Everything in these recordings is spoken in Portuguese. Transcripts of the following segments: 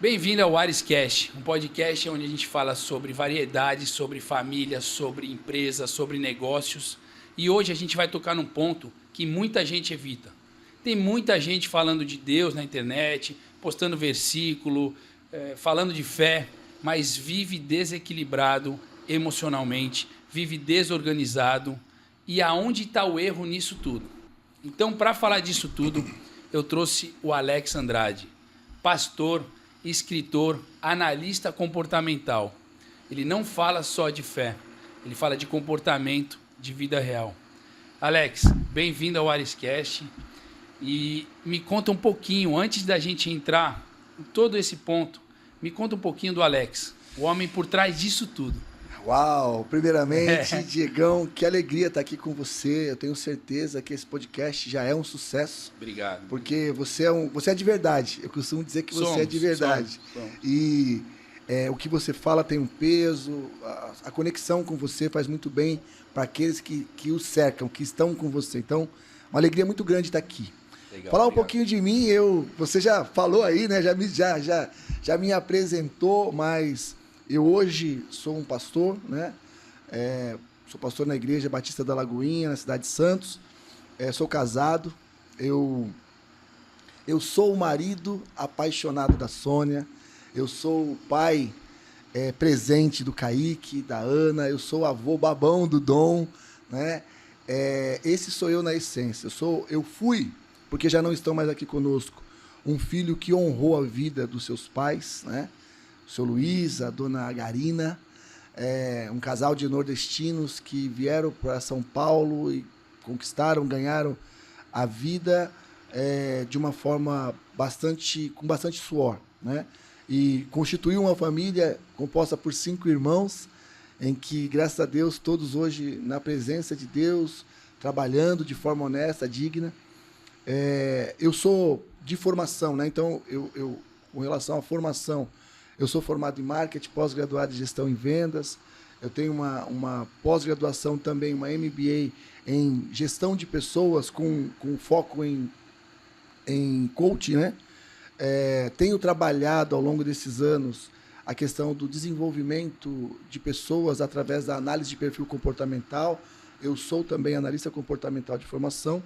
Bem-vindo ao Arescast, um podcast onde a gente fala sobre variedades, sobre família, sobre empresa, sobre negócios. E hoje a gente vai tocar num ponto que muita gente evita. Tem muita gente falando de Deus na internet, postando versículo, falando de fé, mas vive desequilibrado emocionalmente, vive desorganizado. E aonde está o erro nisso tudo? Então, para falar disso tudo, eu trouxe o Alex Andrade, pastor, escritor, analista comportamental. Ele não fala só de fé, ele fala de comportamento, de vida real. Alex, bem-vindo ao Arescast. E me conta um pouquinho, antes da gente entrar em todo esse ponto, me conta um pouquinho do Alex, o homem por trás disso tudo. Uau! Primeiramente, Diegão, que alegria estar aqui com você. Eu tenho certeza que esse podcast já é um sucesso. Obrigado. Porque você é de verdade. Eu costumo dizer que você é de verdade. Somos. E o que você fala tem um peso. A conexão com você faz muito bem para aqueles que o cercam, que estão com você. Então, uma alegria muito grande estar aqui. Legal, Falar um obrigado. pouquinho de mim, você já falou aí, né? Já me apresentou, mas eu hoje sou um pastor, né? Sou pastor na Igreja Batista da Lagoinha, na cidade de Santos. Sou casado. Eu sou o marido apaixonado da Sônia. Eu sou o pai presente do Kaique, da Ana. Eu sou o avô babão do Dom, né? Esse sou eu na essência. Eu fui, porque já não estão mais aqui conosco, um filho que honrou a vida dos seus pais, né? O seu Luiz, a dona Garina, um casal de nordestinos que vieram para São Paulo e conquistaram, ganharam a vida de uma forma com bastante suor, né? E constituiu uma família composta por 5 irmãos, em que, graças a Deus, todos hoje na presença de Deus, trabalhando de forma honesta, digna. Eu sou de formação, né? Então, eu com relação à formação, eu sou formado em marketing, pós-graduado em gestão em vendas. Eu tenho uma pós-graduação também, uma MBA em gestão de pessoas com foco em coaching, né? Tenho trabalhado ao longo desses anos a questão do desenvolvimento de pessoas através da análise de perfil comportamental. Eu sou também analista comportamental de formação.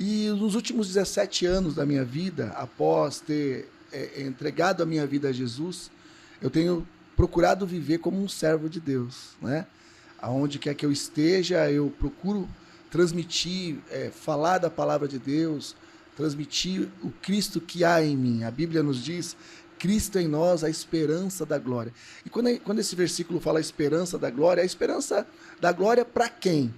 E nos últimos 17 anos da minha vida, após ter entregado a minha vida a Jesus, eu tenho procurado viver como um servo de Deus, né? Aonde quer que eu esteja, eu procuro transmitir, falar da palavra de Deus, transmitir o Cristo que há em mim. A Bíblia nos diz: Cristo em nós, a esperança da glória. E quando esse versículo fala esperança da glória, a esperança da glória para quem?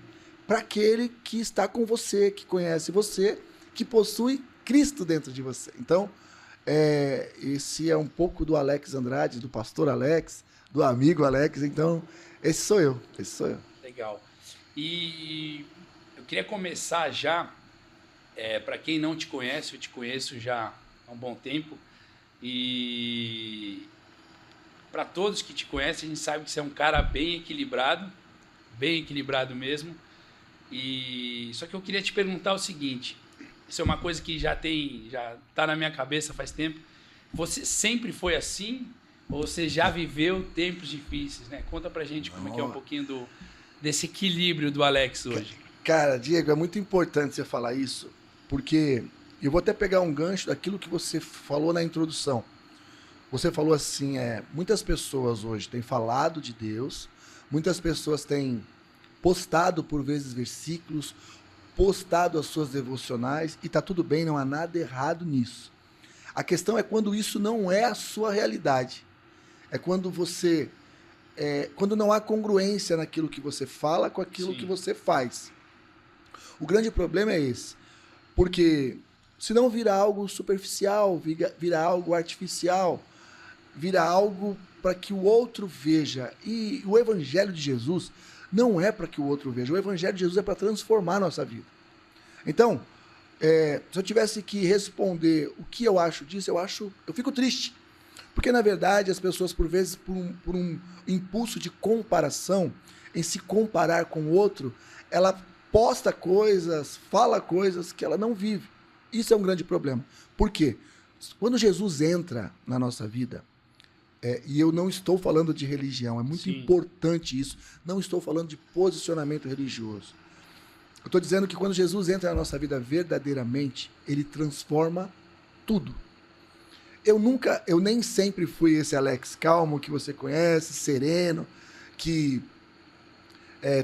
Para aquele que está com você, que conhece você, que possui Cristo dentro de você. Então, esse é um pouco do Alex Andrade, do pastor Alex, do amigo Alex. Então, esse sou eu. Legal. E eu queria começar já, para quem não te conhece, eu te conheço já há um bom tempo. E para todos que te conhecem, a gente sabe que você é um cara bem equilibrado mesmo. E só que eu queria te perguntar o seguinte, isso é uma coisa que já está na minha cabeça faz tempo. Você sempre foi assim ou você já viveu tempos difíceis, né? Conta pra gente como é que é um pouquinho desse equilíbrio do Alex hoje. Cara, Diego, é muito importante você falar isso, porque eu vou até pegar um gancho daquilo que você falou na introdução. Você falou assim, muitas pessoas hoje têm falado de Deus, muitas pessoas têm postado por vezes versículos, postado as suas devocionais, e tá tudo bem, não há nada errado nisso. A questão é quando isso não é a sua realidade. É quando quando não há congruência naquilo que você fala com aquilo Sim. que você faz. O grande problema é esse, porque senão vira algo superficial, vira algo artificial, vira algo para que o outro veja. E o Evangelho de Jesus não é para que o outro veja. O Evangelho de Jesus é para transformar a nossa vida. Então, se eu tivesse que responder o que eu acho disso, eu fico triste. Porque, na verdade, as pessoas, por vezes, por um impulso de comparação, em se comparar com o outro, ela fala coisas que ela não vive. Isso é um grande problema. Por quê? Quando Jesus entra na nossa vida, e eu não estou falando de religião, é muito importante isso, não estou falando de posicionamento religioso. Eu estou dizendo que quando Jesus entra na nossa vida verdadeiramente, ele transforma tudo. Eu nem sempre fui esse Alex calmo que você conhece, sereno, que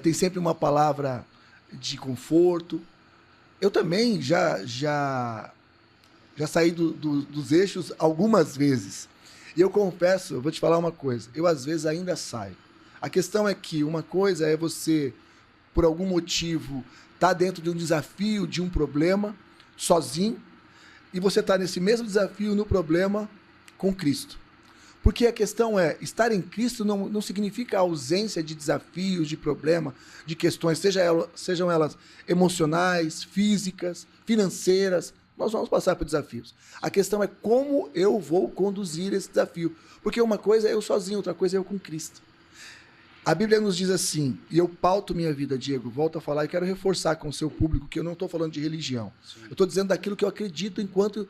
tem sempre uma palavra de conforto. Eu também já saí dos eixos algumas vezes. E eu confesso, eu vou te falar uma coisa, eu às vezes ainda saio. A questão é que uma coisa é você, por algum motivo, tá dentro de um desafio, de um problema, sozinho, e você está nesse mesmo desafio, no problema, com Cristo. Porque a questão é, estar em Cristo não significa a ausência de desafios, de problema, de questões, sejam elas emocionais, físicas, financeiras. Nós vamos passar por desafios. A questão é como eu vou conduzir esse desafio. Porque uma coisa é eu sozinho, outra coisa é eu com Cristo. A Bíblia nos diz assim, e eu pauto minha vida, Diego, volto a falar e quero reforçar com o seu público que eu não estou falando de religião. Sim. Eu estou dizendo daquilo que eu acredito enquanto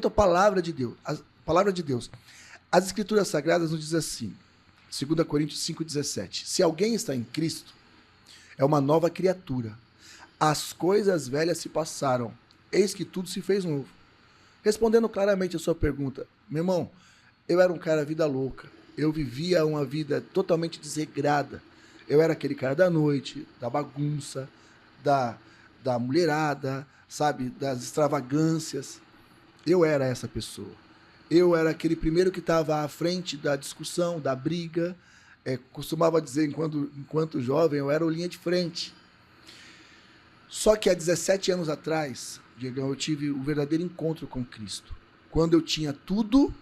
a palavra de Deus. A palavra de Deus. As Escrituras Sagradas nos diz assim, 2 Coríntios 5,17. Se alguém está em Cristo, é uma nova criatura. As coisas velhas se passaram. Eis que tudo se fez novo. Respondendo claramente a sua pergunta, meu irmão, eu era um cara vida louca. Eu vivia uma vida totalmente desregrada. Eu era aquele cara da noite, da bagunça, da mulherada, sabe, das extravagâncias. Eu era essa pessoa. Eu era aquele primeiro que estava à frente da discussão, da briga. Costumava dizer, enquanto jovem, eu era o linha de frente. Só que há 17 anos atrás, Diegão, eu tive o verdadeiro encontro com Cristo. Quando eu tinha tudo,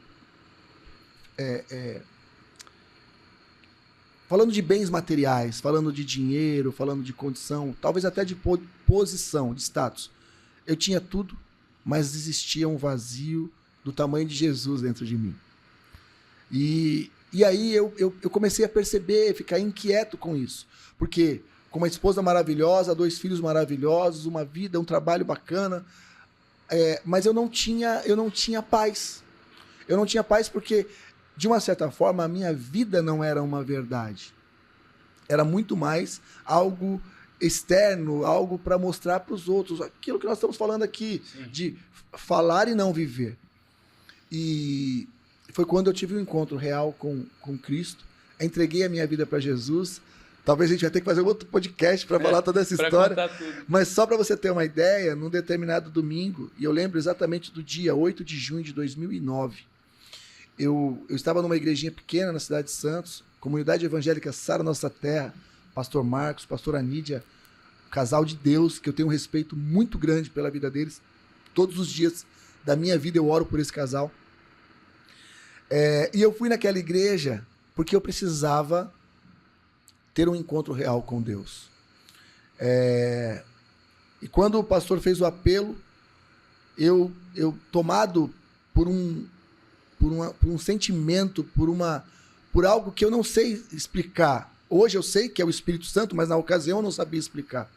falando de bens materiais, falando de dinheiro, falando de condição, talvez até de posição, de status. Eu tinha tudo, mas existia um vazio do tamanho de Jesus dentro de mim. E aí eu comecei a perceber, ficar inquieto com isso. Porque com uma esposa maravilhosa, 2 filhos maravilhosos, uma vida, um trabalho bacana, mas eu não tinha paz. Eu não tinha paz porque, de uma certa forma, a minha vida não era uma verdade. Era muito mais algo externo, algo para mostrar para os outros. Aquilo que nós estamos falando aqui, sim, de falar e não viver. E foi quando eu tive um encontro real com Cristo. Entreguei a minha vida para Jesus. Talvez a gente vai ter que fazer outro podcast para falar toda essa história. Mas só para você ter uma ideia, num determinado domingo, e eu lembro exatamente do dia 8 de junho de 2009, eu estava numa igrejinha pequena na cidade de Santos, comunidade evangélica Sara Nossa Terra, pastor Marcos, pastor Anídia, casal de Deus, que eu tenho um respeito muito grande pela vida deles. Todos os dias da minha vida eu oro por esse casal. E eu fui naquela igreja porque eu precisava ter um encontro real com Deus. E quando o pastor fez o apelo, eu tomado por um sentimento, por algo que eu não sei explicar. Hoje eu sei que é o Espírito Santo, mas na ocasião eu não sabia explicar.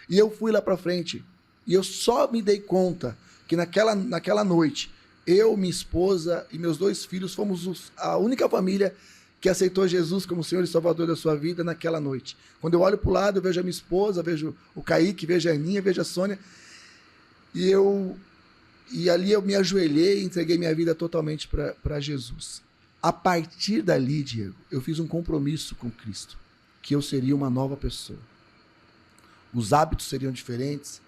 E eu fui lá para frente. E eu só me dei conta que naquela noite, eu, minha esposa e meus 2 filhos fomos a única família que aceitou Jesus como Senhor e Salvador da sua vida naquela noite. Quando eu olho para o lado, eu vejo a minha esposa, vejo o Kaique, vejo a Aninha, vejo a Sônia. E ali eu me ajoelhei e entreguei minha vida totalmente para Jesus. A partir dali, Diego, eu fiz um compromisso com Cristo, que eu seria uma nova pessoa. Os hábitos seriam diferentes,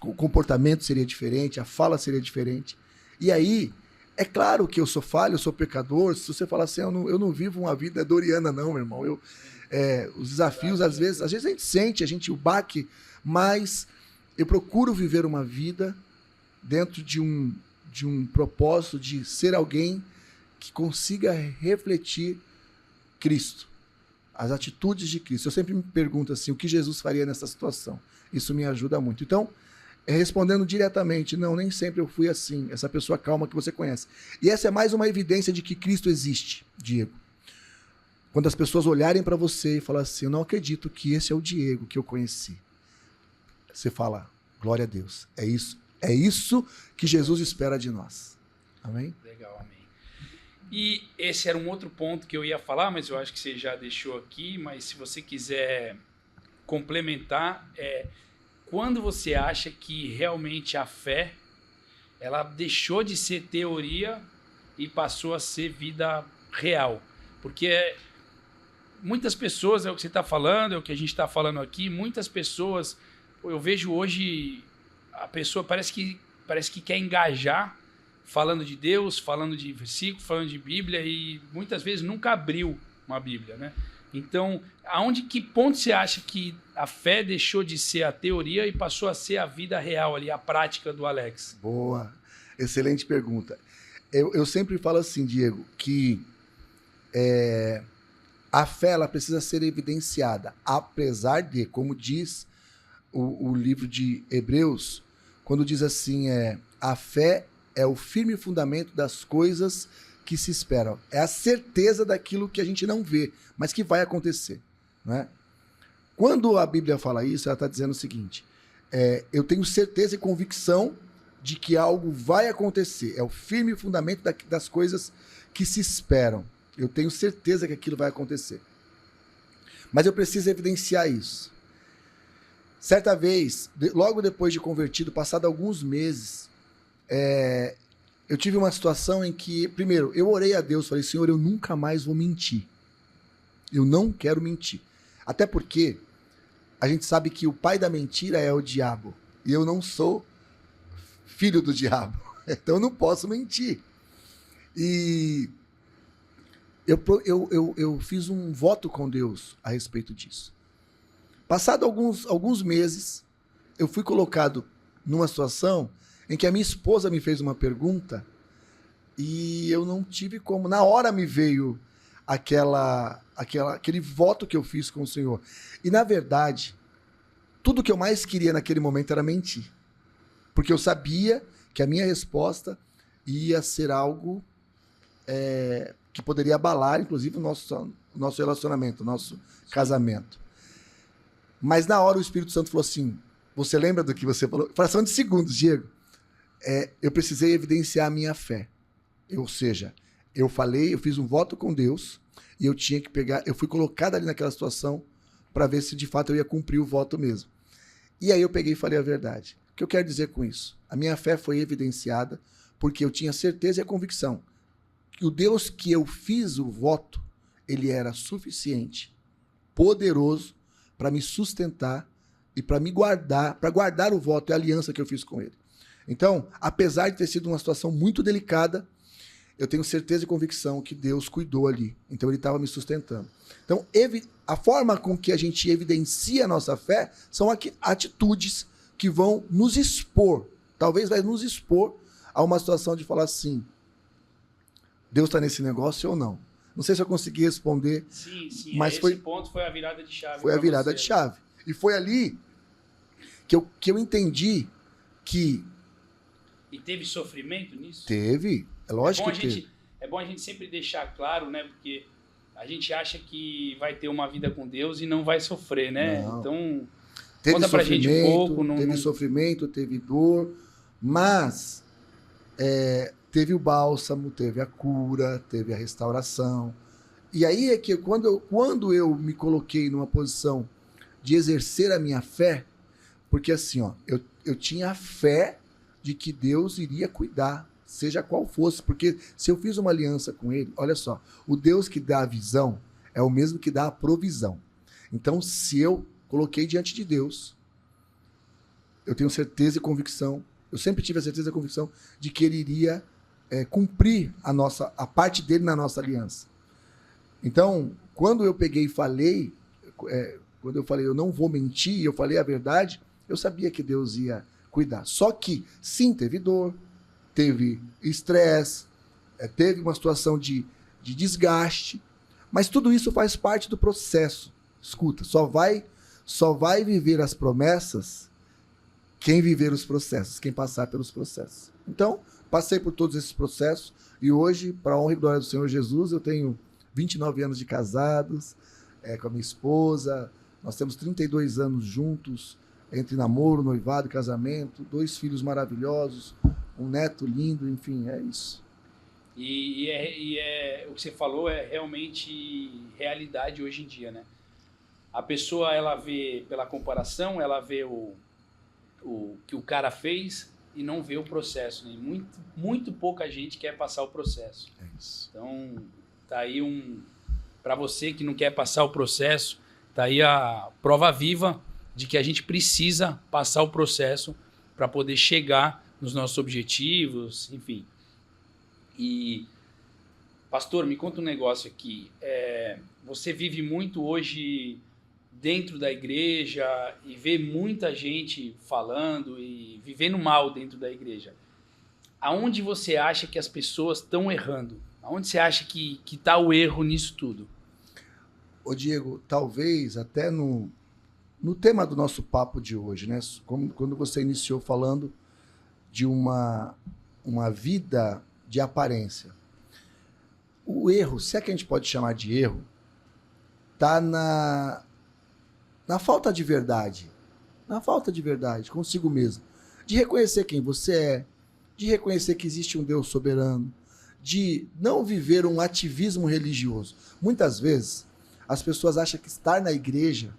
o comportamento seria diferente, a fala seria diferente. E aí, é claro que eu sou falho, eu sou pecador. Se você falar assim, eu não vivo uma vida doriana, não, meu irmão. Os desafios, às vezes a gente sente, o baque, mas eu procuro viver uma vida dentro de um propósito de ser alguém que consiga refletir Cristo, as atitudes de Cristo. Eu sempre me pergunto assim, o que Jesus faria nessa situação? Isso me ajuda muito. Então, respondendo diretamente, não, nem sempre eu fui assim, essa pessoa calma que você conhece. E essa é mais uma evidência de que Cristo existe, Diego. Quando as pessoas olharem para você e falar assim, eu não acredito que esse é o Diego que eu conheci. Você fala, glória a Deus, é isso que Jesus espera de nós. Amém? Legal, amém. E esse era um outro ponto que eu ia falar, mas eu acho que você já deixou aqui, mas se você quiser complementar, quando você acha que realmente a fé, ela deixou de ser teoria e passou a ser vida real? Porque muitas pessoas, é o que você está falando, é o que a gente está falando aqui, muitas pessoas, eu vejo hoje, a pessoa parece que quer engajar, falando de Deus, falando de versículo, falando de Bíblia, e muitas vezes nunca abriu uma Bíblia, né? Então, que ponto você acha que a fé deixou de ser a teoria e passou a ser a vida real ali, a prática do Alex? Boa, excelente pergunta. Eu sempre falo assim, Diego, que a fé ela precisa ser evidenciada, apesar de, como diz o livro de Hebreus, quando diz assim, a fé é o firme fundamento das coisas que se esperam. É a certeza daquilo que a gente não vê, mas que vai acontecer. Né? Quando a Bíblia fala isso, ela está dizendo o seguinte, eu tenho certeza e convicção de que algo vai acontecer. É o firme fundamento das coisas que se esperam. Eu tenho certeza que aquilo vai acontecer. Mas eu preciso evidenciar isso. Certa vez, logo depois de convertido, passado alguns meses, eu tive uma situação em que, primeiro, eu orei a Deus, falei, Senhor, eu nunca mais vou mentir. Eu não quero mentir. Até porque a gente sabe que o pai da mentira é o diabo. E eu não sou filho do diabo. Então eu não posso mentir. E eu fiz um voto com Deus a respeito disso. Passado alguns meses, eu fui colocado numa situação em que a minha esposa me fez uma pergunta e eu não tive como. Na hora me veio aquele voto que eu fiz com o Senhor. E, na verdade, tudo que eu mais queria naquele momento era mentir. Porque eu sabia que a minha resposta ia ser algo que poderia abalar, inclusive, o nosso relacionamento, o nosso casamento. Mas, na hora, o Espírito Santo falou assim, você lembra do que você falou? Fração de segundos, Diego. Eu precisei evidenciar a minha fé. Ou seja, eu fiz um voto com Deus e eu tinha que eu fui colocado ali naquela situação para ver se de fato eu ia cumprir o voto mesmo. E aí eu peguei e falei a verdade. O que eu quero dizer com isso? A minha fé foi evidenciada porque eu tinha certeza e a convicção que o Deus que eu fiz o voto, ele era suficiente, poderoso para me sustentar e para me guardar, para guardar o voto e a aliança que eu fiz com ele. Então, apesar de ter sido uma situação muito delicada, eu tenho certeza e convicção que Deus cuidou ali. Então, ele estava me sustentando. Então, a forma com que a gente evidencia a nossa fé são atitudes que vão nos expor. Talvez vai nos expor a uma situação de falar assim, Deus está nesse negócio ou não? Não sei se eu consegui responder. Sim. Mas esse ponto foi a virada de chave. Foi a virada de chave. E foi ali que eu entendi que... E teve sofrimento nisso? Teve, é lógico que teve. É bom a gente sempre deixar claro, né? Porque a gente acha que vai ter uma vida com Deus e não vai sofrer, né? Não. Então, teve conta pra gente um pouco. Teve sofrimento, teve dor, mas teve o bálsamo, teve a cura, teve a restauração. E aí é que quando eu me coloquei numa posição de exercer a minha fé, porque assim, ó, eu tinha fé de que Deus iria cuidar, seja qual fosse, porque se eu fiz uma aliança com ele, olha só, o Deus que dá a visão é o mesmo que dá a provisão. Então, se eu coloquei diante de Deus, eu tenho certeza e convicção, eu sempre tive a certeza e a convicção de que ele iria cumprir a parte dele na nossa aliança. Então, quando eu peguei e falei, quando eu falei eu não vou mentir, eu falei a verdade, eu sabia que Deus ia cuidar. Só que, sim, teve dor, teve estresse, teve uma situação de desgaste, mas tudo isso faz parte do processo. Escuta, só vai viver as promessas quem viver os processos, quem passar pelos processos. Então, passei por todos esses processos e hoje, para a honra e glória do Senhor Jesus, eu tenho 29 anos de casados com a minha esposa, nós temos 32 anos juntos, entre namoro, noivado e casamento, 2 filhos maravilhosos, um neto lindo, enfim, é isso. O que você falou é realmente realidade hoje em dia, né? A pessoa, ela vê, pela comparação, ela vê o que o cara fez e não vê o processo, né? Muito pouca gente quer passar o processo. É isso. Então, tá aí para você que não quer passar o processo, tá aí a prova viva de que a gente precisa passar o processo para poder chegar nos nossos objetivos, enfim. E, pastor, me conta um negócio aqui. Você vive muito hoje dentro da igreja e vê muita gente falando e vivendo mal dentro da igreja. Aonde você acha que as pessoas estão errando? Aonde você acha que está o erro nisso tudo? Ô Diego, talvez até no tema do nosso papo de hoje, né? Quando você iniciou falando de uma vida de aparência. O erro, se é que a gente pode chamar de erro, está na falta de verdade. Na falta de verdade consigo mesmo. De reconhecer quem você é, de reconhecer que existe um Deus soberano, de não viver um ativismo religioso. Muitas vezes, as pessoas acham que estar na igreja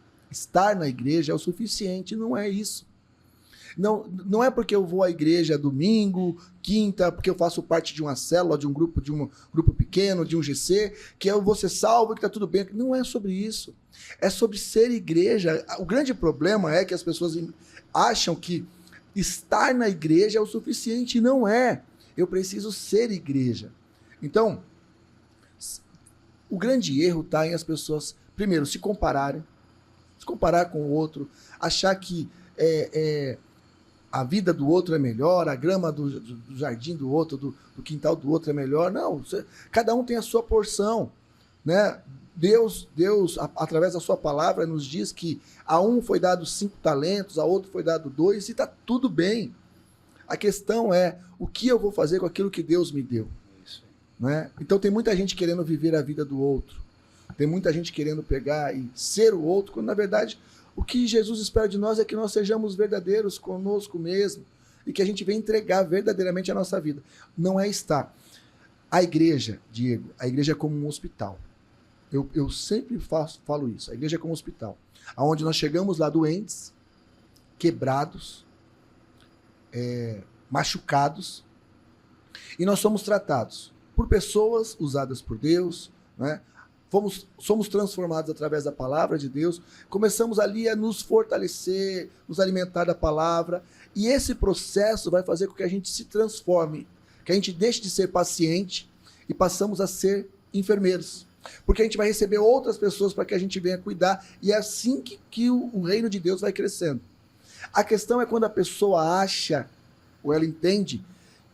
é o suficiente. Não é isso. Não é porque eu vou à igreja domingo, quinta, porque eu faço parte de uma célula, de um grupo pequeno, de um GC, que eu vou ser salvo, que está tudo bem. Não é sobre isso. É sobre ser igreja. O grande problema é que as pessoas acham que estar na igreja é o suficiente. Não é. Eu preciso ser igreja. Então, o grande erro está em as pessoas, primeiro, se comparar com o outro, achar que a vida do outro é melhor, a grama do jardim do outro, do quintal do outro é melhor. Não, cada um tem a sua porção, né? Deus, através da sua palavra, nos diz que a um foi dado 5 talentos, a outro foi dado 2, e está tudo bem. A questão é, o que eu vou fazer com aquilo que Deus me deu? Isso. Né? Então tem muita gente querendo viver a vida do outro. Tem muita gente querendo pegar e ser o outro, quando na verdade o que Jesus espera de nós é que nós sejamos verdadeiros conosco mesmo e que a gente venha entregar verdadeiramente a nossa vida. Não é estar. A igreja, Diego, a igreja é como um hospital. Eu sempre falo isso. A igreja é como um hospital, onde nós chegamos lá doentes, quebrados, machucados, e nós somos tratados por pessoas usadas por Deus, né? Somos transformados através da palavra de Deus, começamos ali a nos fortalecer, nos alimentar da palavra, e esse processo vai fazer com que a gente se transforme, que a gente deixe de ser paciente e passamos a ser enfermeiros, porque a gente vai receber outras pessoas para que a gente venha cuidar, e é assim que o reino de Deus vai crescendo. A questão é quando a pessoa acha, ou ela entende,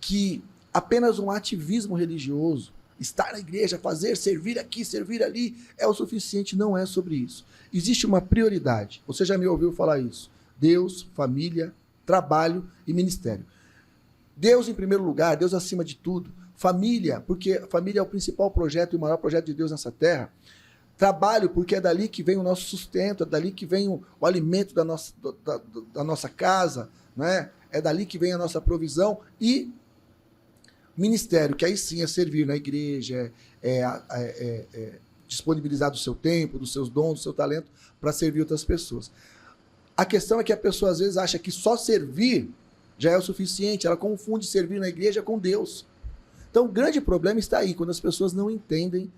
que apenas um ativismo religioso, estar na igreja, fazer, servir aqui, servir ali, é o suficiente. Não é sobre isso. Existe uma prioridade. Você já me ouviu falar isso. Deus, família, trabalho e ministério. Deus em primeiro lugar, Deus acima de tudo. Família, porque família é o principal projeto e o maior projeto de Deus nessa terra. Trabalho, porque é dali que vem o nosso sustento, é dali que vem o alimento da nossa casa, né? É dali que vem a nossa provisão. E ministério, que aí sim é servir na igreja, disponibilizar do seu tempo, dos seus dons, do seu talento para servir outras pessoas. A questão é que a pessoa às vezes acha que só servir já é o suficiente, ela confunde servir na igreja com Deus. Então o grande problema está aí, quando as pessoas não entendem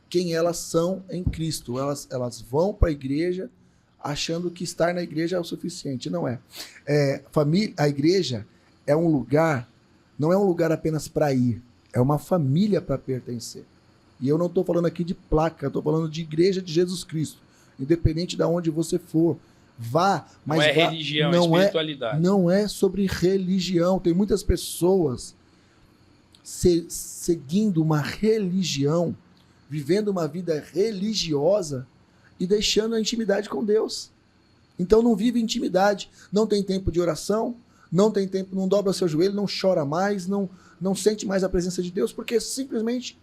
quem elas são em Cristo. Elas vão para a igreja achando que estar na igreja é o suficiente. Não é. A igreja é um lugar, não é um lugar apenas para ir, é uma família para pertencer. E eu não estou falando aqui de placa, estou falando de igreja de Jesus Cristo. Independente de onde você for, vá. Mas não é vá, religião, é espiritualidade. Não é sobre religião. Tem muitas pessoas seguindo uma religião, vivendo uma vida religiosa e deixando a intimidade com Deus. Então não vive intimidade, não tem tempo de oração, não tem tempo, não dobra seu joelho, não chora mais, não sente mais a presença de Deus, porque simplesmente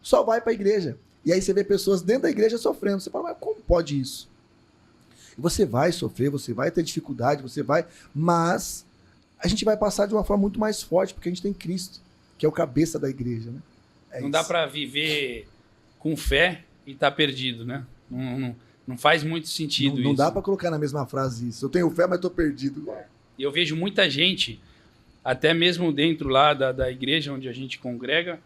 só vai para a igreja. E aí você vê pessoas dentro da igreja sofrendo. Você fala, mas como pode isso? E você vai sofrer, você vai ter dificuldade, mas a gente vai passar de uma forma muito mais forte, porque a gente tem Cristo, que é o cabeça da igreja, né? Não dá para viver com fé e estar perdido, né? Não faz muito sentido isso. Não dá para colocar na mesma frase isso. Eu tenho fé, mas estou perdido. E eu vejo muita gente, até mesmo dentro lá da igreja onde a gente congrega,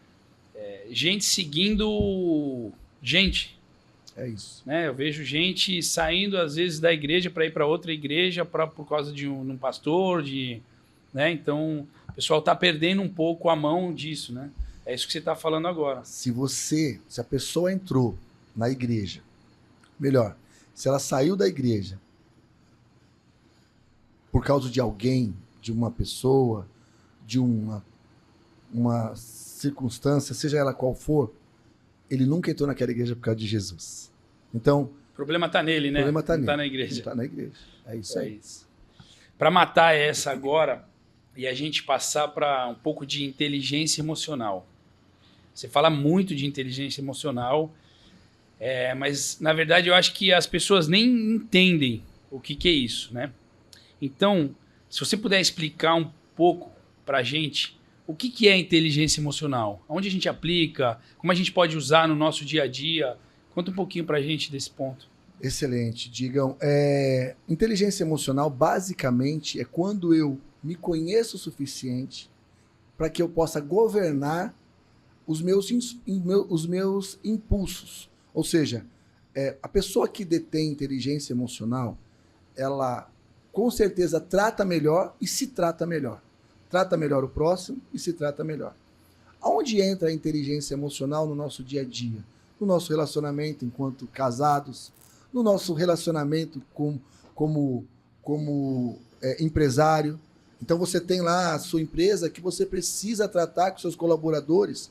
gente seguindo gente. É isso. Né? Eu vejo gente saindo, às vezes, da igreja para ir para outra igreja por causa de um pastor. Né? Então, o pessoal está perdendo um pouco a mão disso. Né? É isso que você está falando agora. Se a pessoa entrou na igreja, melhor, se ela saiu da igreja por causa de alguém, de uma pessoa, de uma circunstância, seja ela qual for, ele nunca entrou naquela igreja por causa de Jesus. Então, o problema está nele, né? O problema está nele. Tá na igreja. Está na igreja. É isso aí. Para matar essa agora e a gente passar para um pouco de inteligência emocional. Você fala muito de inteligência emocional, mas na verdade eu acho que as pessoas nem entendem o que é isso, né? Então, se você puder explicar um pouco para a gente o que é inteligência emocional, onde a gente aplica, como a gente pode usar no nosso dia a dia, conta um pouquinho para a gente desse ponto. Excelente. Digam, inteligência emocional basicamente é quando eu me conheço o suficiente para que eu possa governar os meus impulsos. Ou seja, a pessoa que detém inteligência emocional, ela com certeza trata melhor e se trata melhor. Trata melhor o próximo e se trata melhor. Aonde entra a inteligência emocional no nosso dia a dia? No nosso relacionamento enquanto casados, no nosso relacionamento como empresário. Então você tem lá a sua empresa que você precisa tratar com seus colaboradores.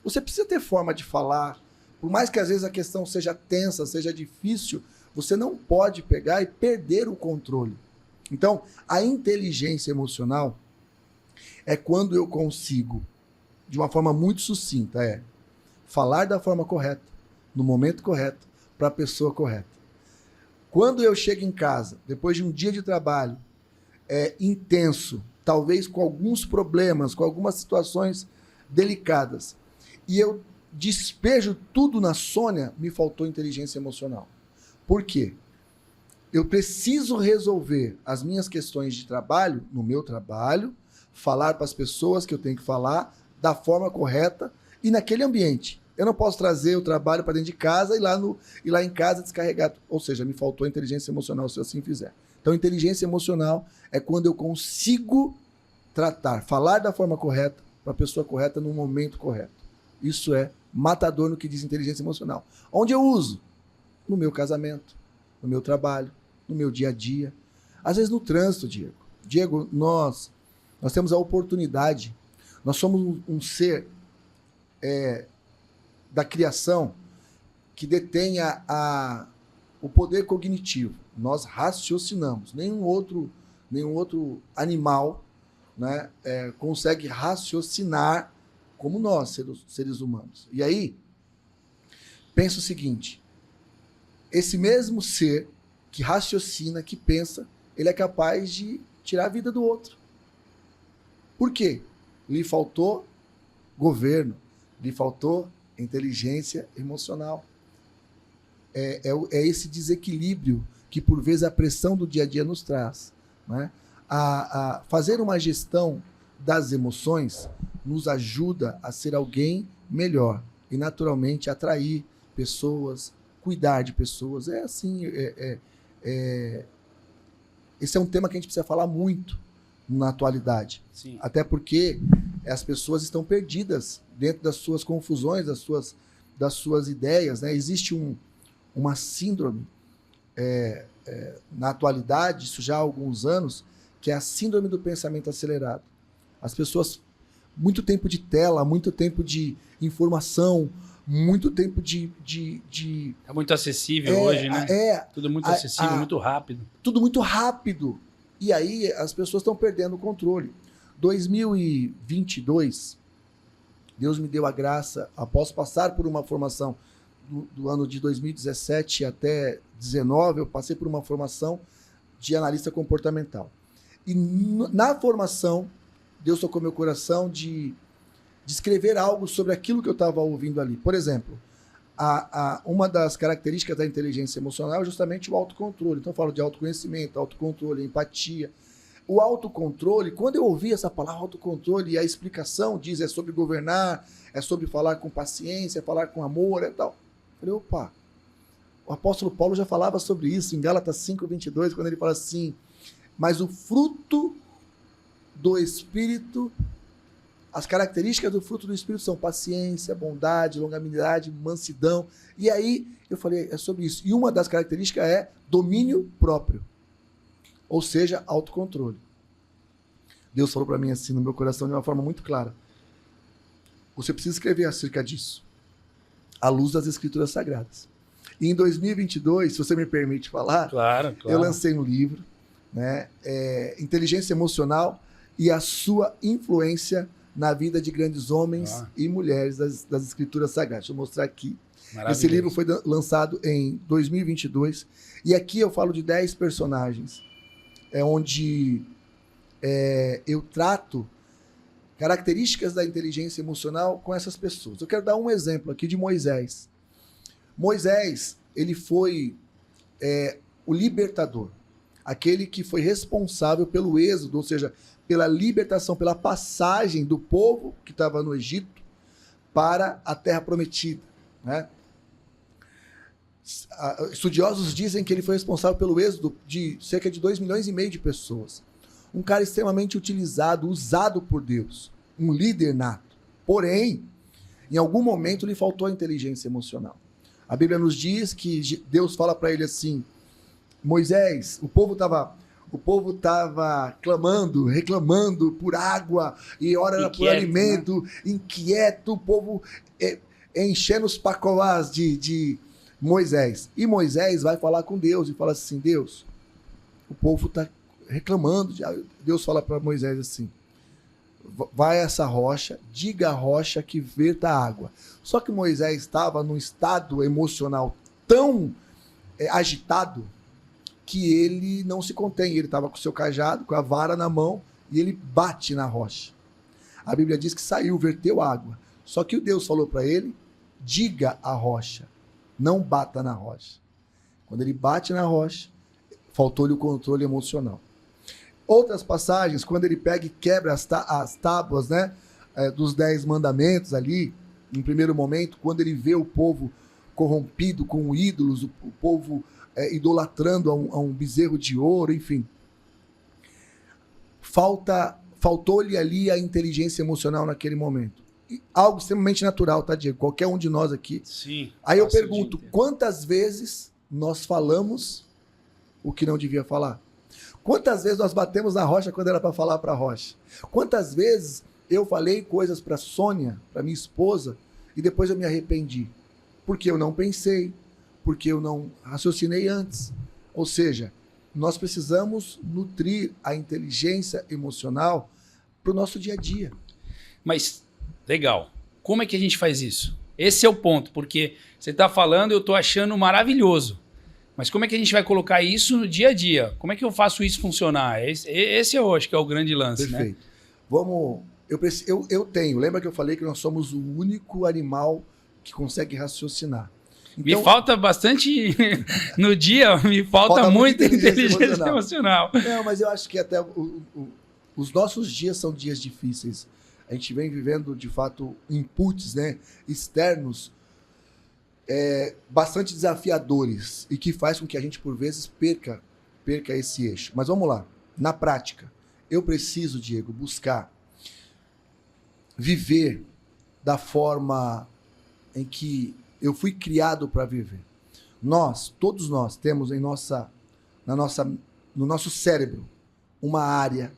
Você precisa ter forma de falar. Por mais que às vezes a questão seja tensa, seja difícil, você não pode pegar e perder o controle. Então, a inteligência emocional é quando eu consigo, de uma forma muito sucinta, falar da forma correta, no momento correto, para a pessoa correta. Quando eu chego em casa, depois de um dia de trabalho intenso, talvez com alguns problemas, com algumas situações delicadas, e eu despejo tudo na Sônia, me faltou inteligência emocional. Por quê? Eu preciso resolver as minhas questões de trabalho, no meu trabalho, falar para as pessoas que eu tenho que falar da forma correta e naquele ambiente. Eu não posso trazer o trabalho para dentro de casa e lá em casa descarregar. Ou seja, me faltou inteligência emocional se eu assim fizer. Então, inteligência emocional é quando eu consigo falar da forma correta para a pessoa correta no momento correto. Isso é matador no que diz inteligência emocional. Onde eu uso? No meu casamento, no meu trabalho, no meu dia a dia. Às vezes no trânsito, Diego. Diego, nós temos a oportunidade, nós somos um ser da criação que detém o poder cognitivo. Nós raciocinamos. Nenhum outro animal, né, consegue raciocinar como nós, seres humanos. E aí, pensa o seguinte, esse mesmo ser que raciocina, que pensa, ele é capaz de tirar a vida do outro. Por quê? Lhe faltou governo, lhe faltou inteligência emocional. É esse desequilíbrio que, por vezes, a pressão do dia a dia nos traz. Né? A fazer uma gestão das emoções nos ajuda a ser alguém melhor e, naturalmente, atrair pessoas, cuidar de pessoas. Esse é um tema que a gente precisa falar muito na atualidade. Sim. Até porque as pessoas estão perdidas dentro das suas confusões, das suas ideias. Né? Existe uma síndrome na atualidade, isso já há alguns anos, que é a síndrome do pensamento acelerado. As pessoas, muito tempo de tela, muito tempo de informação, muito tempo de... É muito acessível hoje, né? Tudo muito acessível, muito rápido. Tudo muito rápido. E aí as pessoas estão perdendo o controle. 2022, Deus me deu a graça, após passar por uma formação do ano de 2017 até 2019, eu passei por uma formação de analista comportamental. E na formação, Deus tocou meu coração de descrever algo sobre aquilo que eu estava ouvindo ali. Por exemplo, uma das características da inteligência emocional é justamente o autocontrole. Então eu falo de autoconhecimento, autocontrole, empatia. O autocontrole, quando eu ouvi essa palavra autocontrole e a explicação diz é sobre governar, é sobre falar com paciência, falar com amor e tal. Eu falei, opa, o apóstolo Paulo já falava sobre isso em Gálatas 5:22, quando ele fala assim, mas o fruto do Espírito, as características do fruto do Espírito são paciência, bondade, longanimidade, mansidão. E aí eu falei, é sobre isso. E uma das características é domínio próprio. Ou seja, autocontrole. Deus falou para mim assim no meu coração de uma forma muito clara. Você precisa escrever acerca disso, à luz das Escrituras Sagradas. E em 2022, se você me permite falar, claro. Eu lancei um livro, né, Inteligência Emocional e a sua influência na vida de grandes homens e mulheres das Escrituras Sagradas. Deixa eu mostrar aqui. Esse livro foi lançado em 2022 e aqui eu falo de 10 personagens, onde eu trato características da inteligência emocional com essas pessoas. Eu quero dar um exemplo aqui de Moisés. Moisés, ele foi o libertador, aquele que foi responsável pelo êxodo, ou seja, pela libertação, pela passagem do povo que estava no Egito para a Terra Prometida, né? Estudiosos dizem que ele foi responsável pelo êxodo de cerca de 2,5 milhões de pessoas. Um cara extremamente utilizado, usado por Deus, um líder nato. Porém, em algum momento lhe faltou a inteligência emocional. A Bíblia nos diz que Deus fala para ele assim, Moisés, o povo estava clamando, reclamando por água, e ora era por alimento, né? Inquieto, o povo enchendo os pacoás de Moisés. E Moisés vai falar com Deus e fala assim, Deus, o povo está reclamando. Deus fala para Moisés assim, vai a essa rocha, diga à rocha que verta água. Só que Moisés estava num estado emocional tão agitado que ele não se contém. Ele estava com o seu cajado, com a vara na mão, e ele bate na rocha. A Bíblia diz que saiu, verteu água. Só que o Deus falou para ele, diga à rocha, não bata na rocha. Quando ele bate na rocha, faltou-lhe o controle emocional. Outras passagens, quando ele pega e quebra as tábuas, né, dos 10 mandamentos ali, em primeiro momento, quando ele vê o povo corrompido com ídolos, o povo idolatrando a um bezerro de ouro, enfim. Faltou-lhe ali a inteligência emocional naquele momento. E algo extremamente natural, tá, Diego? Qualquer um de nós aqui. Sim. Aí eu pergunto, quantas vezes nós falamos o que não devia falar? Quantas vezes nós batemos na rocha quando era para falar para a rocha? Quantas vezes eu falei coisas para Sônia, para minha esposa, e depois eu me arrependi? Porque eu não pensei, porque eu não raciocinei antes. Ou seja, nós precisamos nutrir a inteligência emocional para o nosso dia a dia. Mas, legal. Como é que a gente faz isso? Esse é o ponto, porque você está falando, eu estou achando maravilhoso. Mas como é que a gente vai colocar isso no dia a dia? Como é que eu faço isso funcionar? Esse eu acho que é o grande lance, perfeito, né? Vamos... Eu tenho... Lembra que eu falei que nós somos o único animal que consegue raciocinar? Então, me falta bastante... no dia, me falta muita inteligência emocional. Não, mas eu acho que até os nossos dias são dias difíceis. A gente vem vivendo, de fato, inputs, né, externos bastante desafiadores e que faz com que a gente, por vezes, perca esse eixo. Mas vamos lá. Na prática, eu preciso, Diego, buscar viver da forma em que eu fui criado para viver. Todos nós, temos no nosso cérebro uma área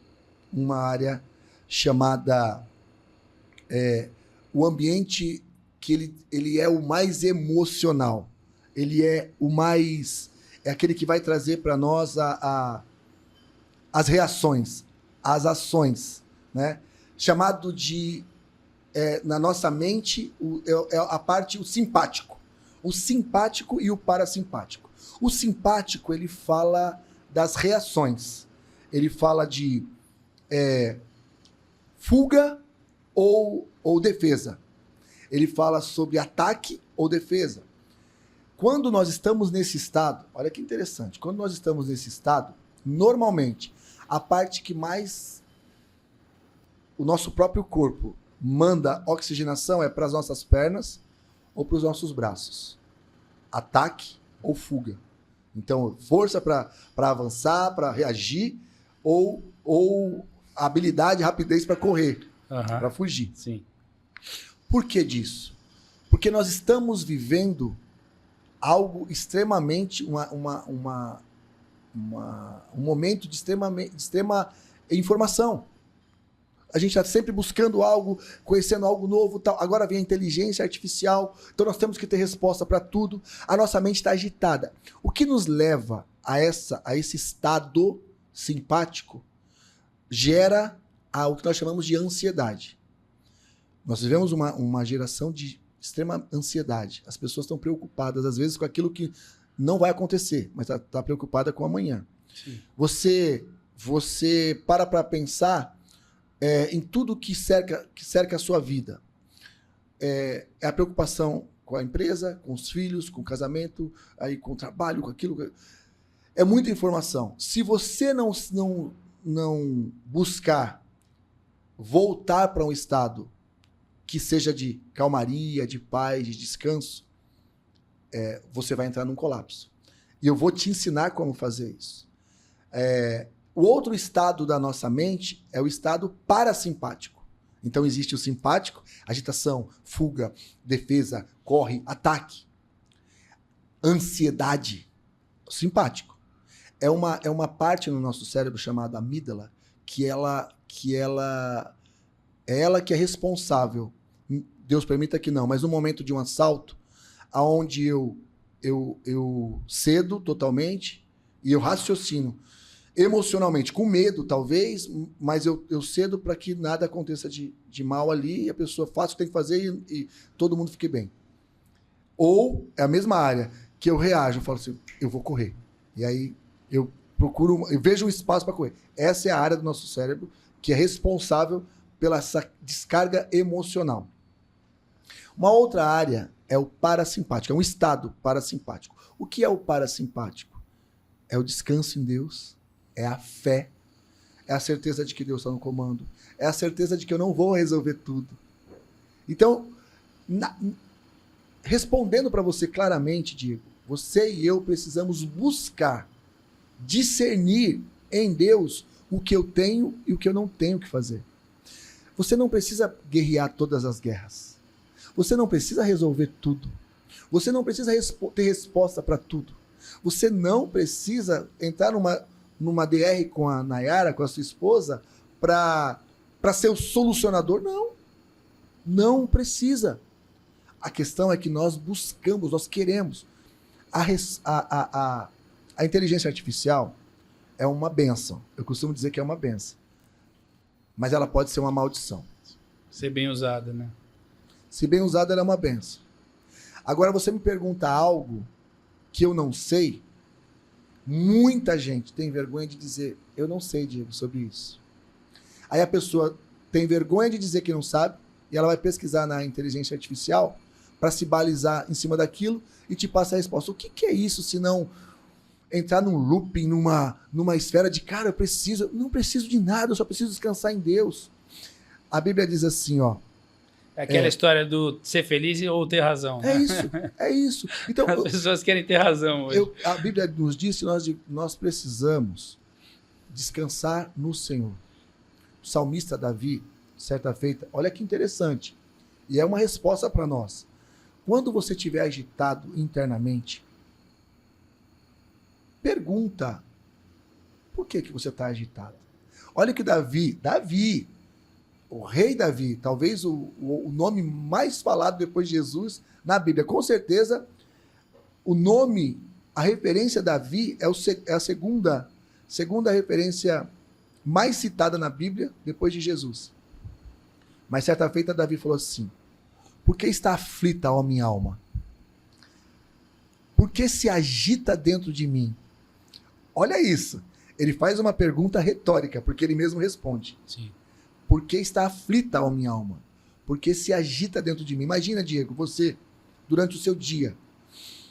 chamada o ambiente que ele é o mais emocional. Ele é aquele que vai trazer para nós as reações, as ações, né? Chamado de, na nossa mente, a parte, o simpático. O simpático e o parasimpático. O simpático, ele fala das reações. Ele fala de fuga ou defesa. Ele fala sobre ataque ou defesa. Quando nós estamos nesse estado, olha que interessante, quando nós estamos nesse estado, normalmente, a parte que mais o nosso próprio corpo manda oxigenação é para as nossas pernas ou para os nossos braços. Ataque ou fuga. Então, força para avançar, para reagir, ou habilidade, rapidez para correr, para fugir. Sim. Por que disso? Porque nós estamos vivendo algo extremamente, um momento de extrema informação. A gente está sempre buscando algo, conhecendo algo novo, tal. Agora vem a inteligência artificial, então nós temos que ter resposta para tudo. A nossa mente está agitada. O que nos leva a esse estado simpático gera o que nós chamamos de ansiedade. Nós vivemos uma geração de extrema ansiedade. As pessoas estão preocupadas, às vezes, com aquilo que não vai acontecer, mas está preocupada com o amanhã. Sim. Você para pensar em tudo que cerca a sua vida. É a preocupação com a empresa, com os filhos, com o casamento, aí com o trabalho, com aquilo. É muita informação. Se você não buscar voltar para um estado que seja de calmaria, de paz, de descanso, você vai entrar num colapso. E eu vou te ensinar como fazer isso. O outro estado da nossa mente é o estado parasimpático. Então existe o simpático, agitação, fuga, defesa, corre, ataque. Ansiedade, simpático. É uma parte no nosso cérebro chamada amígdala que é responsável. Deus permita que não, mas no momento de um assalto, aonde eu cedo totalmente e eu raciocino emocionalmente, com medo talvez, mas eu cedo para que nada aconteça de mal ali e a pessoa faça o que tem que fazer e todo mundo fique bem. Ou é a mesma área que eu reajo, eu falo assim, eu vou correr. E aí eu vejo um espaço para correr. Essa é a área do nosso cérebro que é responsável pela essa descarga emocional. Uma outra área é o parasimpático, é um estado parasimpático. O que é o parasimpático? É o descanso em Deus, é a fé, é a certeza de que Deus está no comando, é a certeza de que eu não vou resolver tudo. Então, respondendo para você claramente, Diego, você e eu precisamos buscar discernir em Deus o que eu tenho e o que eu não tenho que fazer. Você não precisa guerrear todas as guerras. Você não precisa resolver tudo. Você não precisa ter resposta para tudo. Você não precisa entrar numa DR com a Nayara, com a sua esposa, para ser o solucionador. Não. Não precisa. A questão é que nós buscamos, nós queremos. A inteligência artificial é uma bênção. Eu costumo dizer que é uma bênção. Mas ela pode ser uma maldição. Ser bem usada, né? Se bem usada, ela é uma bênção. Agora, você me pergunta algo que eu não sei, muita gente tem vergonha de dizer, eu não sei, Diego, sobre isso. Aí a pessoa tem vergonha de dizer que não sabe, e ela vai pesquisar na inteligência artificial para se balizar em cima daquilo e te passa a resposta. O que é isso, se não entrar num looping, numa esfera de, cara, não preciso de nada, eu só preciso descansar em Deus. A Bíblia diz assim, ó. É aquela história do ser feliz ou ter razão. É isso. Então, as pessoas querem ter razão hoje. A Bíblia nos diz que nós precisamos descansar no Senhor. O salmista Davi, certa feita, olha que interessante, e é uma resposta para nós. Quando você estiver agitado internamente, pergunta, por que você está agitado? Olha que Davi, o rei Davi, talvez o nome mais falado depois de Jesus na Bíblia, com certeza, o nome, a referência Davi é a segunda referência mais citada na Bíblia depois de Jesus. Mas certa feita Davi falou assim, por que está aflita, ó minha alma? Por que se agita dentro de mim? Olha isso. Ele faz uma pergunta retórica, porque ele mesmo responde. Sim. Por que está aflita, ó minha alma? porque se agita dentro de mim. Imagina, Diego, você, durante o seu dia,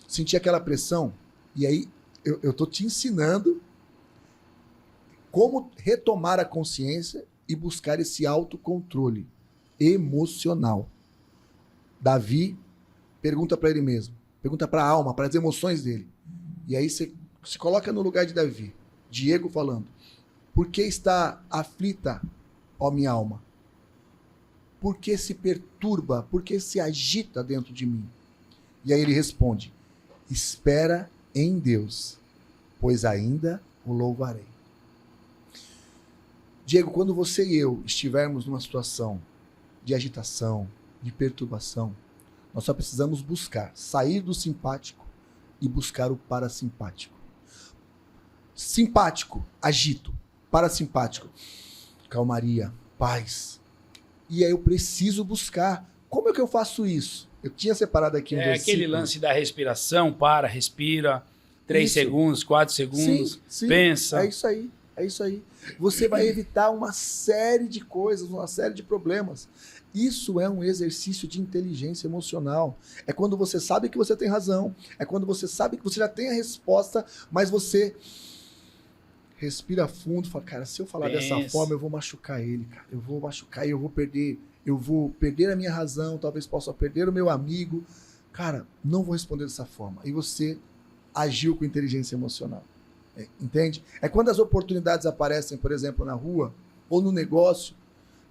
sentir aquela pressão, e aí eu tô te ensinando como retomar a consciência e buscar esse autocontrole emocional. Davi pergunta para ele mesmo, pergunta para a alma, para as emoções dele. E aí você se coloca no lugar de Davi, Diego falando, por que está aflita, ó minha alma? Por que se perturba? Por que se agita dentro de mim? E aí ele responde, espera em Deus, pois ainda o louvarei. Diego, quando você e eu estivermos numa situação de agitação, de perturbação, nós só precisamos sair do simpático e buscar o parasimpático. Simpático, agito. Parasimpático, calmaria, paz. E aí eu preciso buscar. Como é que eu faço isso? Eu tinha separado aqui um versículo. Aquele lance da respiração, respira, 3 segundos, 4 segundos, sim, pensa. É isso aí. Você vai evitar uma série de coisas, uma série de problemas. Isso é um exercício de inteligência emocional. É quando você sabe que você tem razão. É quando você sabe que você já tem a resposta, mas você respira fundo e fala, cara, se eu falar dessa forma, eu vou machucar ele, cara. Eu vou machucar e eu vou perder a minha razão, talvez possa perder o meu amigo. Cara, não vou responder dessa forma. E você agiu com inteligência emocional. Entende? É quando as oportunidades aparecem, por exemplo, na rua ou no negócio,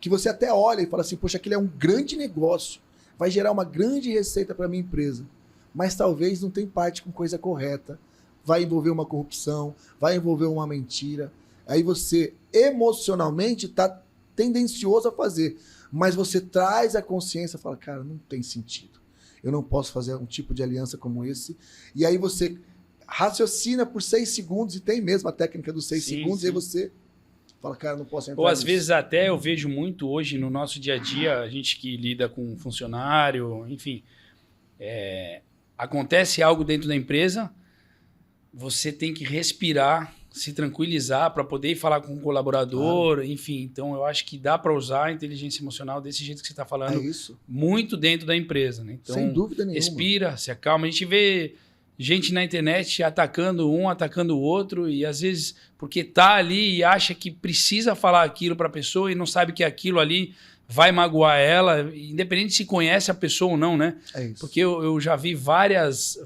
que você até olha e fala assim, poxa, aquele é um grande negócio, vai gerar uma grande receita para a minha empresa, mas talvez não tem parte com coisa correta, vai envolver uma corrupção, vai envolver uma mentira, aí você emocionalmente está tendencioso a fazer, mas você traz a consciência e fala, cara, não tem sentido, eu não posso fazer um tipo de aliança como esse, e aí você raciocina por 6 segundos, e tem mesmo a técnica dos 6 segundos, e aí você fala, cara, não posso entrar Ou às nisso. vezes até eu vejo muito hoje no nosso dia a dia, a gente que lida com funcionário, enfim, acontece algo dentro da empresa, você tem que respirar, se tranquilizar para poder ir falar com o colaborador, claro. Enfim. Então eu acho que dá para usar a inteligência emocional desse jeito que você está falando, muito dentro da empresa. Né? Então, sem dúvida nenhuma. Respira, se acalma. A gente vê gente na internet atacando um, atacando o outro, e às vezes porque tá ali e acha que precisa falar aquilo para a pessoa e não sabe que aquilo ali vai magoar ela, independente se conhece a pessoa ou não, né? É isso. Porque eu já vi várias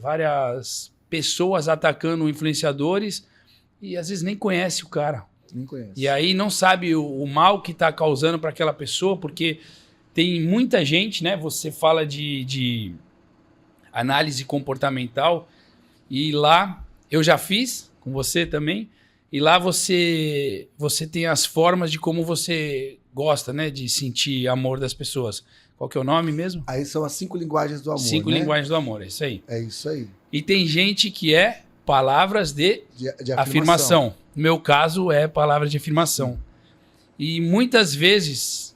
pessoas atacando influenciadores e às vezes nem conhece o cara. Nem conhece. E aí não sabe o mal que está causando para aquela pessoa, porque tem muita gente, né? Você fala de análise comportamental, e lá eu já fiz com você também, e lá você tem as formas de como você gosta, né, de sentir amor das pessoas. Qual que é o nome mesmo? Aí são as 5 linguagens do amor, 5 linguagens do amor, é isso aí. É isso aí. E tem gente que é palavras de afirmação. No meu caso é palavras de afirmação. E muitas vezes,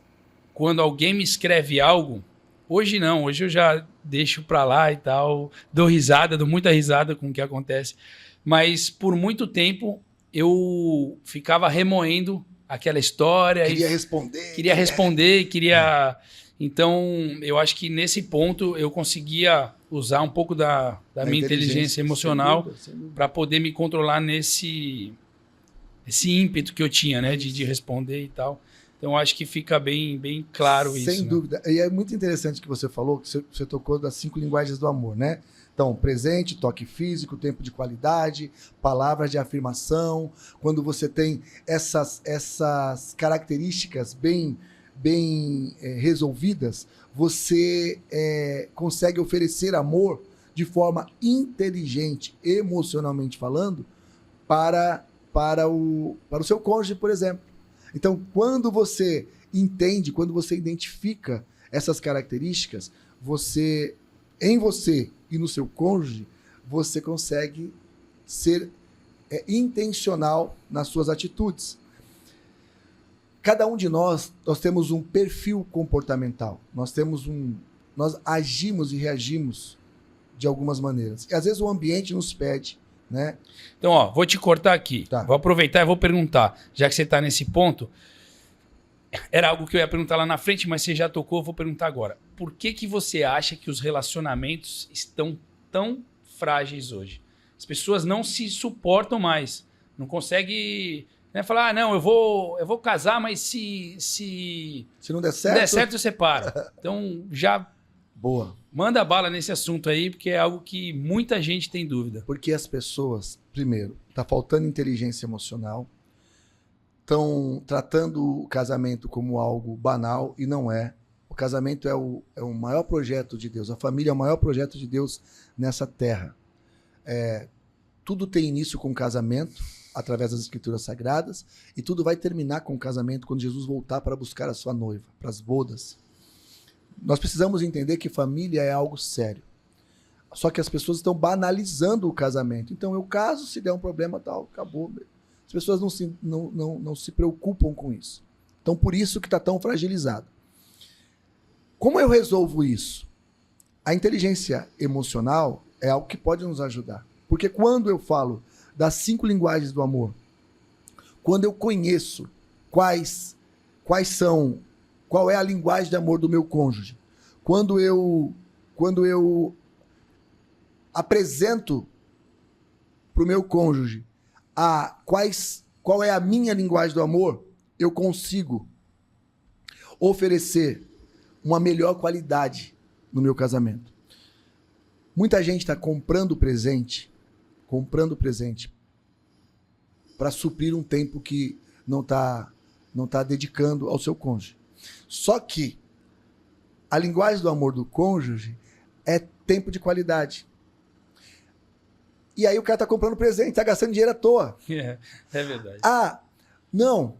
quando alguém me escreve algo, hoje não, hoje eu já deixo pra lá e tal, dou muita risada com o que acontece, mas por muito tempo eu ficava remoendo aquela história. Queria responder. Então, eu acho que nesse ponto eu conseguia usar um pouco da minha inteligência emocional para poder me controlar esse ímpeto que eu tinha, né, de responder e tal. Então, eu acho que fica bem claro isso. Sem dúvida. E é muito interessante que você falou, que você tocou das 5 linguagens do amor, né? Então, presente, toque físico, tempo de qualidade, palavras de afirmação. Quando você tem essas características bem resolvidas, você consegue oferecer amor de forma inteligente, emocionalmente falando, para o seu cônjuge, por exemplo. Então, quando você entende, quando você identifica essas características, em você e no seu cônjuge, você consegue ser intencional nas suas atitudes. Cada um de nós temos um perfil comportamental. Nós agimos e reagimos de algumas maneiras. E às vezes o ambiente nos pede, né? Então, vou te cortar aqui. Tá. Vou aproveitar e vou perguntar, já que você está nesse ponto, era algo que eu ia perguntar lá na frente, mas você já tocou, eu vou perguntar agora. Por que que você acha que os relacionamentos estão tão frágeis hoje? As pessoas não se suportam mais. Não conseguem, né, falar, não, eu vou casar, mas se não der não certo... der certo, eu separo. Então, já Boa. manda bala nesse assunto aí, porque é algo que muita gente tem dúvida. Porque as pessoas, primeiro, tá faltando inteligência emocional, estão tratando o casamento como algo banal e não é. O casamento é o maior projeto de Deus. A família é o maior projeto de Deus nessa terra. Tudo tem início com o casamento, através das escrituras sagradas, e tudo vai terminar com o casamento quando Jesus voltar para buscar a sua noiva, para as bodas. Nós precisamos entender que família é algo sério. Só que as pessoas estão banalizando o casamento. Então eu caso, se der um problema tal, acabou. As pessoas não se preocupam com isso. Então por isso que está tão fragilizado. Como eu resolvo isso? A inteligência emocional é algo que pode nos ajudar. Porque quando eu falo das 5 linguagens do amor, quando eu conheço qual é a linguagem de amor do meu cônjuge, quando eu apresento para o meu cônjuge qual é a minha linguagem do amor, eu consigo oferecer uma melhor qualidade no meu casamento. Muita gente está comprando presente para suprir um tempo que não tá dedicando ao seu cônjuge. Só que a linguagem do amor do cônjuge é tempo de qualidade. E aí o cara tá comprando presente, tá gastando dinheiro à toa. É verdade. Não.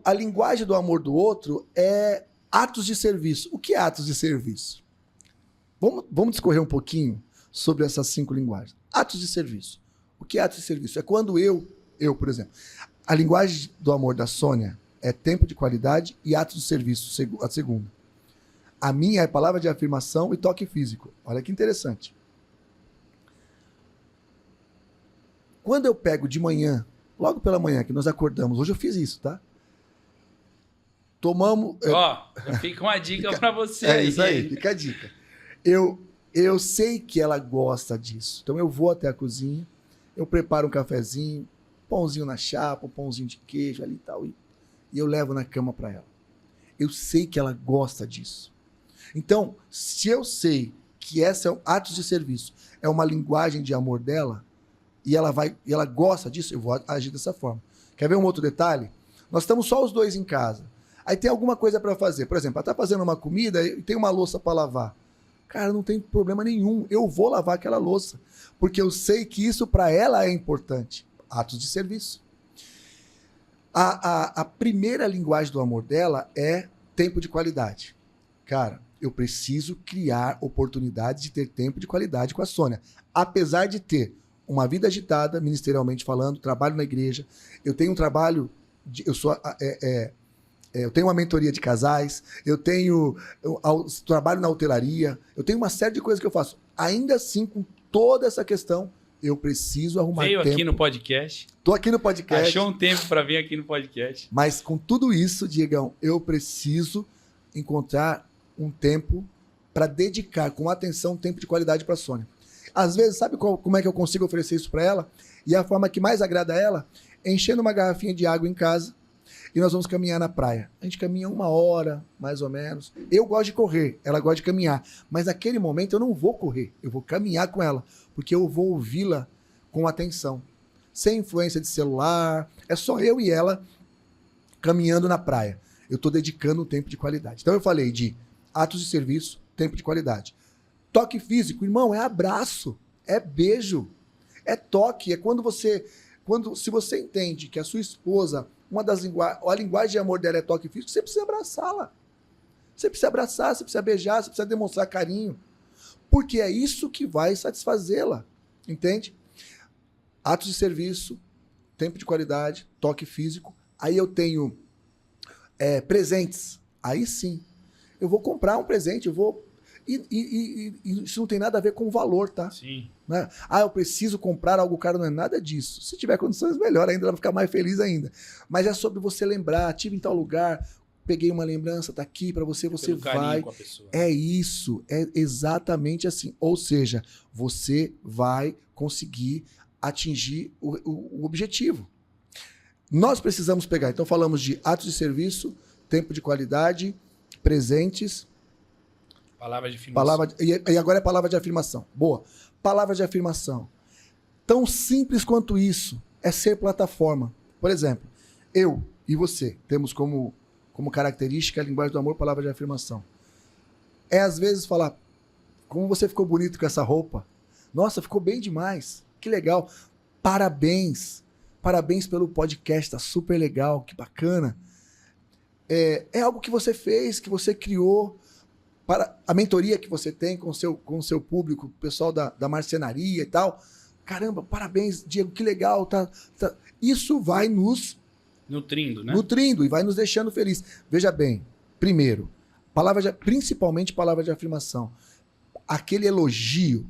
A linguagem do amor do outro é atos de serviço. O que é atos de serviço? Vamos discorrer um pouquinho sobre essas 5 linguagens. Atos de serviço. O que é atos de serviço? É quando eu, por exemplo, a linguagem do amor da Sônia é tempo de qualidade e atos de serviço, a segunda. A minha é palavra de afirmação e toque físico. Olha que interessante. Quando eu pego de manhã, logo pela manhã que nós acordamos, hoje eu fiz isso, tá? Tomamos... Fica uma dica para você aí. É isso aí, fica a dica. Eu sei que ela gosta disso. Então eu vou até a cozinha, eu preparo um cafezinho, pãozinho na chapa, um pãozinho de queijo ali e tal, e eu levo na cama para ela. Eu sei que ela gosta disso. Então, se eu sei que essa é atos de serviço, é uma linguagem de amor dela, e ela gosta disso, eu vou agir dessa forma. Quer ver um outro detalhe? Nós estamos só os dois em casa. Aí tem alguma coisa para fazer. Por exemplo, ela está fazendo uma comida e tem uma louça para lavar. Cara, não tem problema nenhum. Eu vou lavar aquela louça. Porque eu sei que isso para ela é importante. Atos de serviço. A primeira linguagem do amor dela é tempo de qualidade. Cara, eu preciso criar oportunidades de ter tempo de qualidade com a Sônia. Apesar de ter uma vida agitada, ministerialmente falando, trabalho na igreja, eu tenho um trabalho, eu tenho uma mentoria de casais, eu trabalho na hotelaria, eu tenho uma série de coisas que eu faço. Ainda assim, com toda essa questão, eu preciso arrumar tempo. Veio aqui no podcast. Tô aqui no podcast. Achou um tempo para vir aqui no podcast. Mas com tudo isso, Diegão, eu preciso encontrar um tempo para dedicar com atenção um tempo de qualidade para a Sônia. Às vezes, sabe como é que eu consigo oferecer isso para ela? E a forma que mais agrada a ela é enchendo uma garrafinha de água em casa e nós vamos caminhar na praia. A gente caminha 1 hora, mais ou menos. Eu gosto de correr, ela gosta de caminhar. Mas naquele momento eu não vou correr, eu vou caminhar com ela, porque eu vou ouvi-la com atenção. Sem influência de celular, é só eu e ela caminhando na praia. Eu estou dedicando um tempo de qualidade. Então eu falei de atos de serviço, tempo de qualidade. Toque físico, irmão, é abraço, é beijo, é toque, é se você entende que a sua esposa, a linguagem de amor dela é toque físico, você precisa abraçá-la. Você precisa abraçar, você precisa beijar, você precisa demonstrar carinho. Porque é isso que vai satisfazê-la, entende? Atos de serviço, tempo de qualidade, toque físico. Aí eu tenho presentes. Aí sim, eu vou comprar um presente, eu vou... E isso não tem nada a ver com o valor, tá? Sim. Né? Eu preciso comprar algo caro, não é nada disso. Se tiver condições, melhor ainda, ela vai ficar mais feliz ainda. Mas é sobre você lembrar, estive em tal lugar, peguei uma lembrança, tá aqui para você, você Pelo carinho vai. com a pessoa. É isso, é exatamente assim. Ou seja, você vai conseguir atingir o objetivo. Nós precisamos pegar, então falamos de atos de serviço, tempo de qualidade, presentes, Palavra de afirmação. e agora é palavra de afirmação. Boa. Palavra de afirmação. Tão simples quanto isso é ser plataforma. Por exemplo, eu e você temos como característica a linguagem do amor, palavra de afirmação. É às vezes falar, como você ficou bonito com essa roupa. Nossa, ficou bem demais. Que legal. Parabéns. Parabéns pelo podcast, tá super legal, que bacana. É algo que você fez, que você criou, para a mentoria que você tem com o seu público, o pessoal da marcenaria e tal. Caramba, parabéns, Diego, que legal. Tá. Isso vai nos nutrindo, né? Nutrindo e vai nos deixando feliz. Veja bem, primeiro, principalmente palavra de afirmação. Aquele elogio.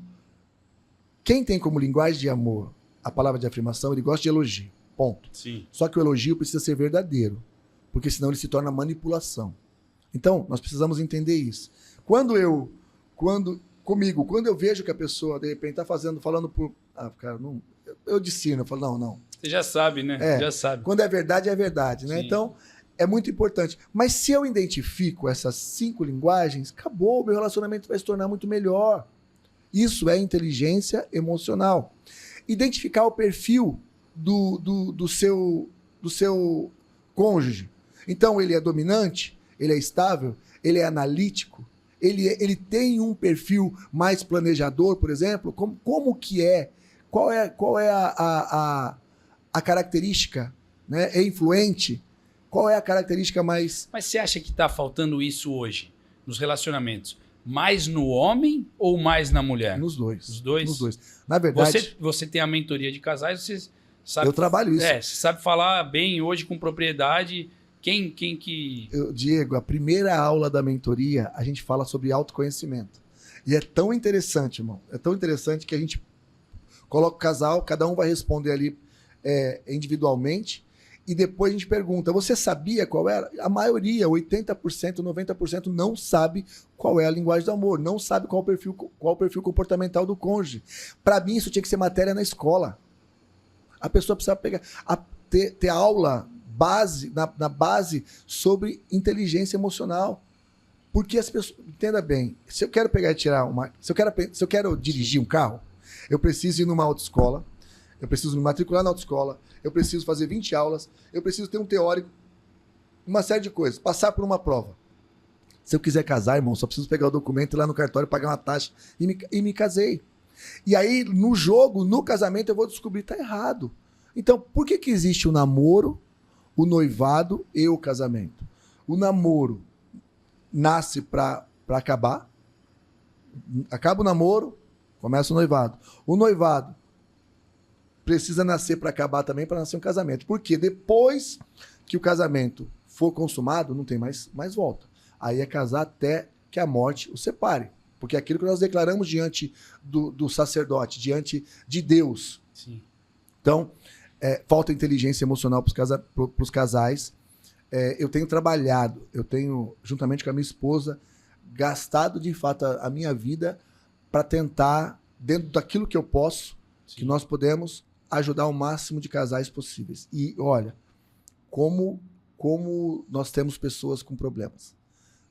Quem tem como linguagem de amor a palavra de afirmação, ele gosta de elogio. Ponto. Sim. Só que o elogio precisa ser verdadeiro, porque senão ele se torna manipulação. Então, nós precisamos entender isso. Quando eu vejo que a pessoa, de repente, está falando por... Ah, cara, não... Eu discerno, eu falo, não. Você já sabe, né? Já sabe. Quando é verdade, né? Sim. Então, é muito importante. Mas se eu identifico essas 5 linguagens, acabou, meu relacionamento vai se tornar muito melhor. Isso é inteligência emocional. Identificar o perfil do seu cônjuge. Então, ele é dominante, ele é estável, ele é analítico, ele tem um perfil mais planejador, por exemplo. Como que é? Qual é a característica, né? É influente? Qual é a característica mais... Mas você acha que está faltando isso hoje, nos relacionamentos? Mais no homem ou mais na mulher? Nos dois. Os dois? Nos dois. Na verdade... Você tem a mentoria de casais, você sabe... Eu trabalho isso. Você sabe falar bem hoje com propriedade. Quem que... Diego, a primeira aula da mentoria, a gente fala sobre autoconhecimento. E é tão interessante, irmão. É tão interessante que a gente coloca o casal, cada um vai responder ali individualmente, e depois a gente pergunta, você sabia qual era? A maioria, 80%, 90% não sabe qual é a linguagem do amor, não sabe qual o perfil comportamental do cônjuge. Para mim, isso tinha que ser matéria na escola. A pessoa precisa ter aula na base sobre inteligência emocional. Porque as pessoas... Entenda bem, se eu quero pegar e tirar uma... Se eu quero dirigir um carro, eu preciso ir numa autoescola, eu preciso me matricular na autoescola, eu preciso fazer 20 aulas, eu preciso ter um teórico, uma série de coisas, passar por uma prova. Se eu quiser casar, irmão, só preciso pegar o documento, ir lá no cartório, pagar uma taxa e me casei. E aí, no jogo, no casamento, eu vou descobrir que tá errado. Então, por que existe o namoro, o noivado e o casamento? O namoro nasce para acabar, acaba o namoro, começa o noivado. O noivado precisa nascer para acabar também, para nascer um casamento. Porque depois que o casamento for consumado, não tem mais volta. Aí é casar até que a morte o separe. Porque é aquilo que nós declaramos diante do sacerdote, diante de Deus. Sim. Então, falta inteligência emocional para os casais. Eu tenho trabalhado, juntamente com a minha esposa, gastado de fato a minha vida para tentar, dentro daquilo que eu posso, Sim. que nós podemos, ajudar o máximo de casais possíveis. E olha, como nós temos pessoas com problemas,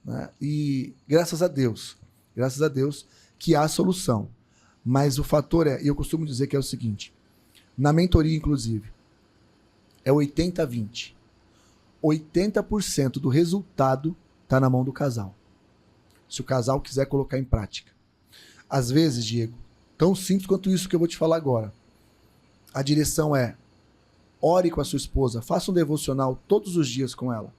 né? E graças a Deus que há solução. Mas o fator e eu costumo dizer que é o seguinte, na mentoria inclusive, é 80-20. 80% do resultado está na mão do casal. Se o casal quiser colocar em prática. Às vezes, Diego, tão simples quanto isso que eu vou te falar agora. A direção é: ore com a sua esposa, faça um devocional todos os dias com ela.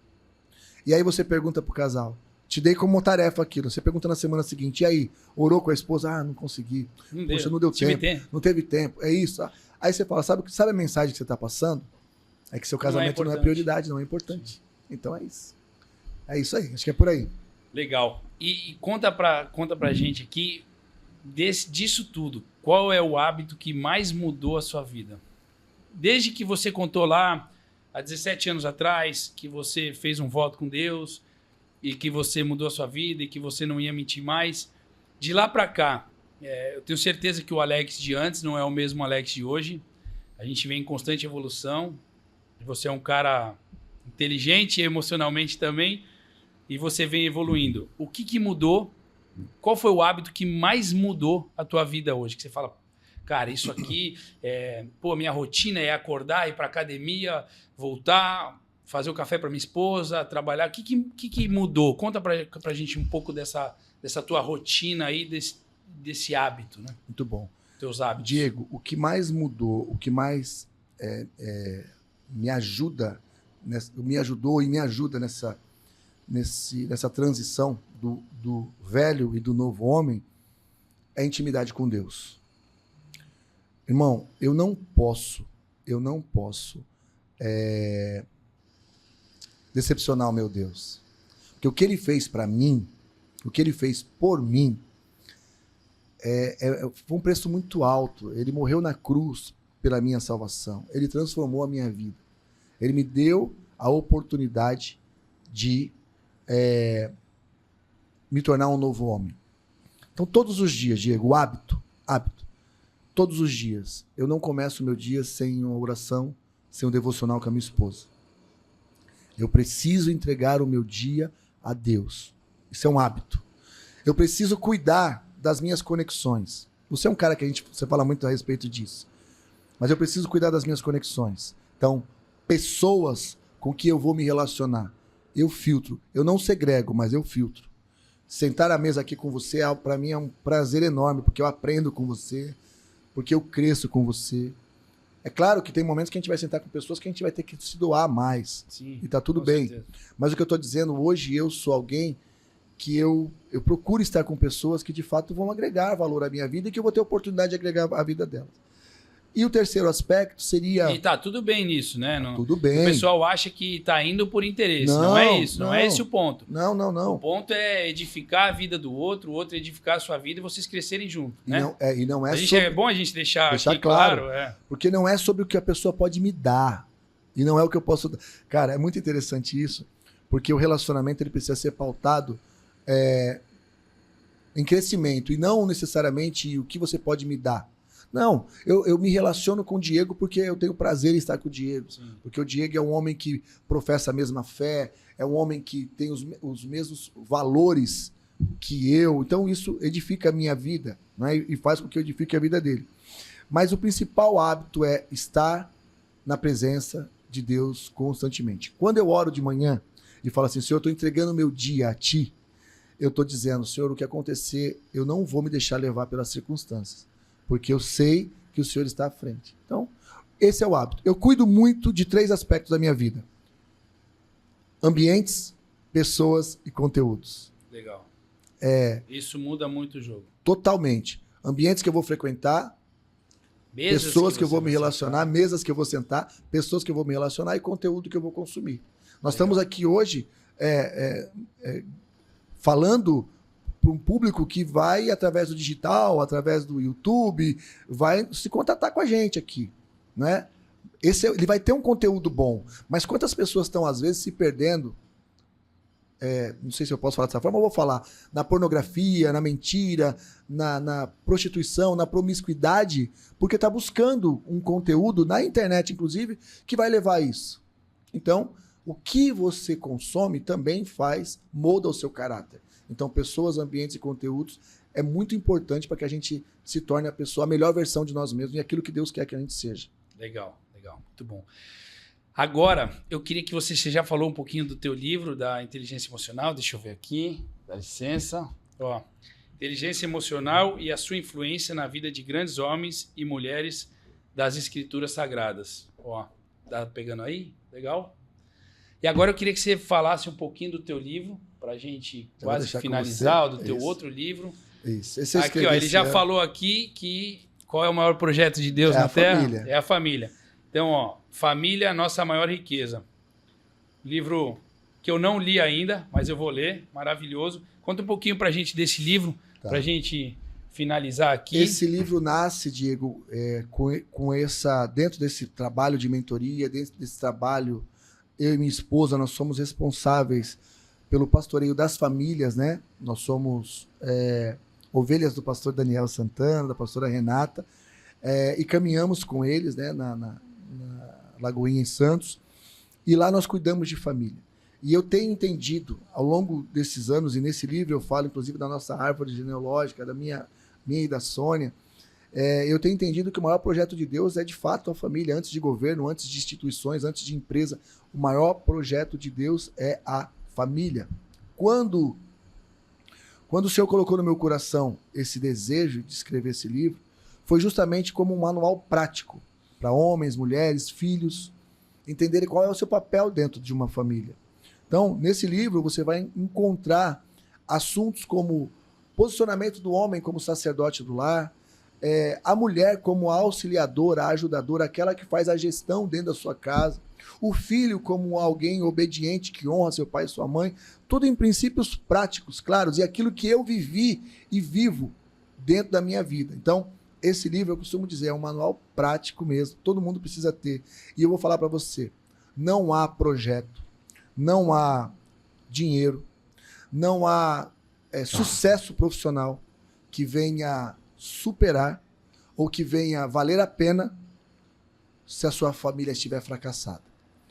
E aí você pergunta pro casal, te dei como tarefa aquilo, você pergunta na semana seguinte, e aí, orou com a esposa? Ah, não consegui. Poxa, não deu tempo. Não teve tempo. É isso. Aí você fala, sabe a mensagem que você está passando? É que seu casamento não é prioridade, não é importante. Sim. Então é isso. É isso aí, acho que é por aí. Legal. E conta pra gente aqui, disso tudo, qual é o hábito que mais mudou a sua vida? Desde que você contou lá, há 17 anos atrás, que você fez um voto com Deus e que você mudou a sua vida e que você não ia mentir mais. De lá para cá, eu tenho certeza que o Alex de antes não é o mesmo Alex de hoje. A gente vem em constante evolução. Você é um cara inteligente emocionalmente também e você vem evoluindo. O que mudou? Qual foi o hábito que mais mudou a tua vida hoje? Que você fala, cara, isso aqui, minha rotina é acordar, ir para academia, voltar, fazer o café para minha esposa, trabalhar. O que mudou? Conta pra gente um pouco dessa tua rotina aí, desse hábito, né? Muito bom. Teus hábitos. Diego, o que mais mudou, o que mais me ajudou e me ajuda nessa transição do velho e do novo homem é a intimidade com Deus. Irmão, eu não posso decepcionar o meu Deus. Porque o que ele fez para mim, o que ele fez por mim, foi um preço muito alto. Ele morreu na cruz pela minha salvação. Ele transformou a minha vida. Ele me deu a oportunidade de me tornar um novo homem. Então, todos os dias, Diego, hábito, todos os dias, eu não começo o meu dia sem uma oração, sem um devocional com a minha esposa. Eu preciso entregar o meu dia a Deus. Isso é um hábito. Eu preciso cuidar das minhas conexões. Você é um cara que você fala muito a respeito disso. Mas eu preciso cuidar das minhas conexões. Então, pessoas com que eu vou me relacionar, eu filtro. Eu não segrego, mas eu filtro. Sentar à mesa aqui com você, para mim é um prazer enorme, porque eu aprendo com você, porque eu cresço com você. É claro que tem momentos que a gente vai sentar com pessoas que a gente vai ter que se doar mais. Sim, e tá tudo bem. Certeza. Mas o que eu estou dizendo, hoje eu sou alguém que eu procuro estar com pessoas que de fato vão agregar valor à minha vida e que eu vou ter a oportunidade de agregar a vida delas. E o terceiro aspecto seria... E tá tudo bem nisso, né? Tudo bem. O pessoal acha que tá indo por interesse. Não é isso. Não é esse o ponto. Não. O ponto é edificar a vida do outro, o outro edificar a sua vida e vocês crescerem juntos, né? Não é é bom a gente deixar aqui claro. claro. Porque não é sobre o que a pessoa pode me dar. E não é o que eu posso dar. Cara, é muito interessante isso, porque o relacionamento ele precisa ser pautado em crescimento e não necessariamente o que você pode me dar. Não, eu me relaciono com o Diego porque eu tenho prazer em estar com o Diego. Sim. Porque o Diego é um homem que professa a mesma fé, é um homem que tem os mesmos valores que eu. Então isso edifica a minha vida, né? E faz com que eu edifique a vida dele. Mas o principal hábito é estar na presença de Deus constantemente. Quando eu oro de manhã e falo assim, Senhor, eu estou entregando o meu dia a Ti, eu estou dizendo, Senhor, o que acontecer, eu não vou me deixar levar pelas circunstâncias. Porque eu sei que o Senhor está à frente. Então, esse é o hábito. Eu cuido muito de 3 aspectos da minha vida. Ambientes, pessoas e conteúdos. Legal. Isso muda muito o jogo. Totalmente. Ambientes que eu vou frequentar, pessoas que eu vou me relacionar, mesas que eu vou sentar, pessoas que eu vou me relacionar e conteúdo que eu vou consumir. Nós estamos aqui hoje falando para um público que vai, através do digital, através do YouTube, vai se contatar com a gente aqui, né? Ele vai ter um conteúdo bom, mas quantas pessoas estão, às vezes, se perdendo, não sei se eu posso falar dessa forma, eu vou falar, na pornografia, na mentira, na prostituição, na promiscuidade, porque está buscando um conteúdo, na internet, inclusive, que vai levar a isso. Então, o que você consome também molda o seu caráter. Então, pessoas, ambientes e conteúdos é muito importante para que a gente se torne a melhor versão de nós mesmos e aquilo que Deus quer que a gente seja. Legal, muito bom. Agora, eu queria que você já falou um pouquinho do teu livro, da inteligência emocional. Deixa eu ver aqui, dá licença. Ó, inteligência emocional e a sua influência na vida de grandes homens e mulheres das escrituras sagradas. Ó, tá pegando aí? Legal? E agora eu queria que você falasse um pouquinho do teu livro, para a gente quase finalizar, do teu outro livro. Isso. Aqui, ó, ele já falou aqui qual é o maior projeto de Deus na Terra? Família. É a família. Então, ó, Família, Nossa Maior Riqueza. Livro que eu não li ainda, mas eu vou ler, maravilhoso. Conta um pouquinho para a gente desse livro, para a gente finalizar aqui. Esse livro nasce, Diego, com essa, dentro desse trabalho de mentoria, dentro desse trabalho, eu e minha esposa, nós somos responsáveis pelo pastoreio das famílias, né? Nós somos ovelhas do pastor Daniel Santana, da pastora Renata, e caminhamos com eles, né, na Lagoinha em Santos, e lá nós cuidamos de família. E eu tenho entendido, ao longo desses anos, e nesse livro eu falo, inclusive, da nossa árvore genealógica, da minha e da Sônia, eu tenho entendido que o maior projeto de Deus é, de fato, a família, antes de governo, antes de instituições, antes de empresa. O maior projeto de Deus é a família. Quando o Senhor colocou no meu coração esse desejo de escrever esse livro, foi justamente como um manual prático para homens, mulheres, filhos, entenderem qual é o seu papel dentro de uma família. Então, nesse livro, você vai encontrar assuntos como posicionamento do homem como sacerdote do lar, a mulher como a auxiliadora, a ajudadora, aquela que faz a gestão dentro da sua casa, o filho como alguém obediente que honra seu pai e sua mãe, tudo em princípios práticos, claros, e aquilo que eu vivi e vivo dentro da minha vida. Então, esse livro, eu costumo dizer, é um manual prático mesmo, todo mundo precisa ter. E eu vou falar para você, não há projeto, não há dinheiro, não há sucesso profissional que venha superar ou que venha valer a pena se a sua família estiver fracassada.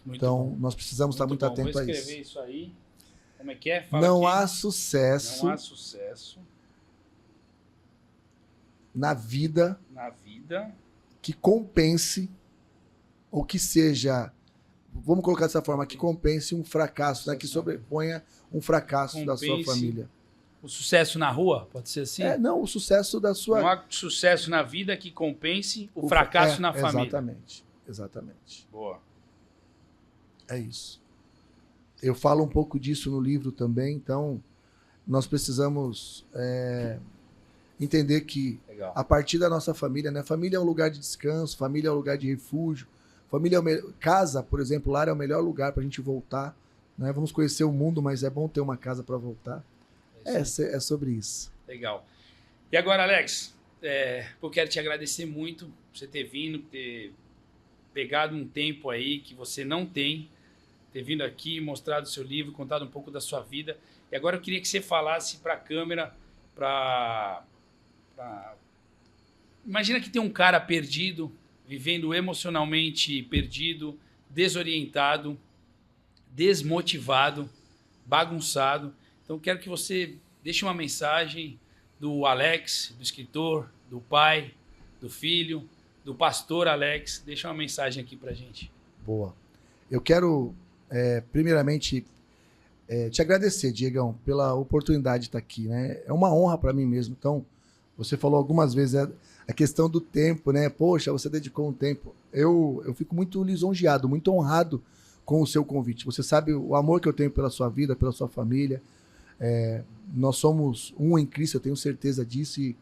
Então, nós precisamos estar muito atentos a isso. Vou escrever isso aí. Como é que é? Fala não aqui. há sucesso. Não há sucesso na vida que compense ou que seja, vamos colocar dessa forma, que compense um fracasso, né, que sobreponha um fracasso da sua família. O sucesso na rua, pode ser assim? Não, o sucesso da sua... Não há sucesso na vida que compense o fracasso na família. Exatamente. Boa. É isso. Eu falo um pouco disso no livro também, então nós precisamos entender que a partir da nossa família, né? Família é um lugar de descanso, família é um lugar de refúgio, família casa, por exemplo, lar é o melhor lugar para a gente voltar, né? Vamos conhecer o mundo, mas é bom ter uma casa para voltar. É sobre isso. Legal. E agora, Alex, eu quero te agradecer muito por você ter vindo, ter pegado um tempo aí que você não tem, ter vindo aqui, mostrado o seu livro, contado um pouco da sua vida. E agora eu queria que você falasse para a câmera, imagina que tem um cara perdido, vivendo emocionalmente perdido, desorientado, desmotivado, bagunçado. Então, quero que você deixe uma mensagem do Alex, do escritor, do pai, do filho, do pastor Alex. Deixa uma mensagem aqui pra gente. Boa. Eu quero, primeiramente, te agradecer, Diegão, pela oportunidade de estar aqui, né? É uma honra para mim mesmo. Então, você falou algumas vezes a questão do tempo, né? Poxa, você dedicou um tempo. Eu fico muito lisonjeado, muito honrado com o seu convite. Você sabe o amor que eu tenho pela sua vida, pela sua família. Nós somos um em Cristo, eu tenho certeza disso, e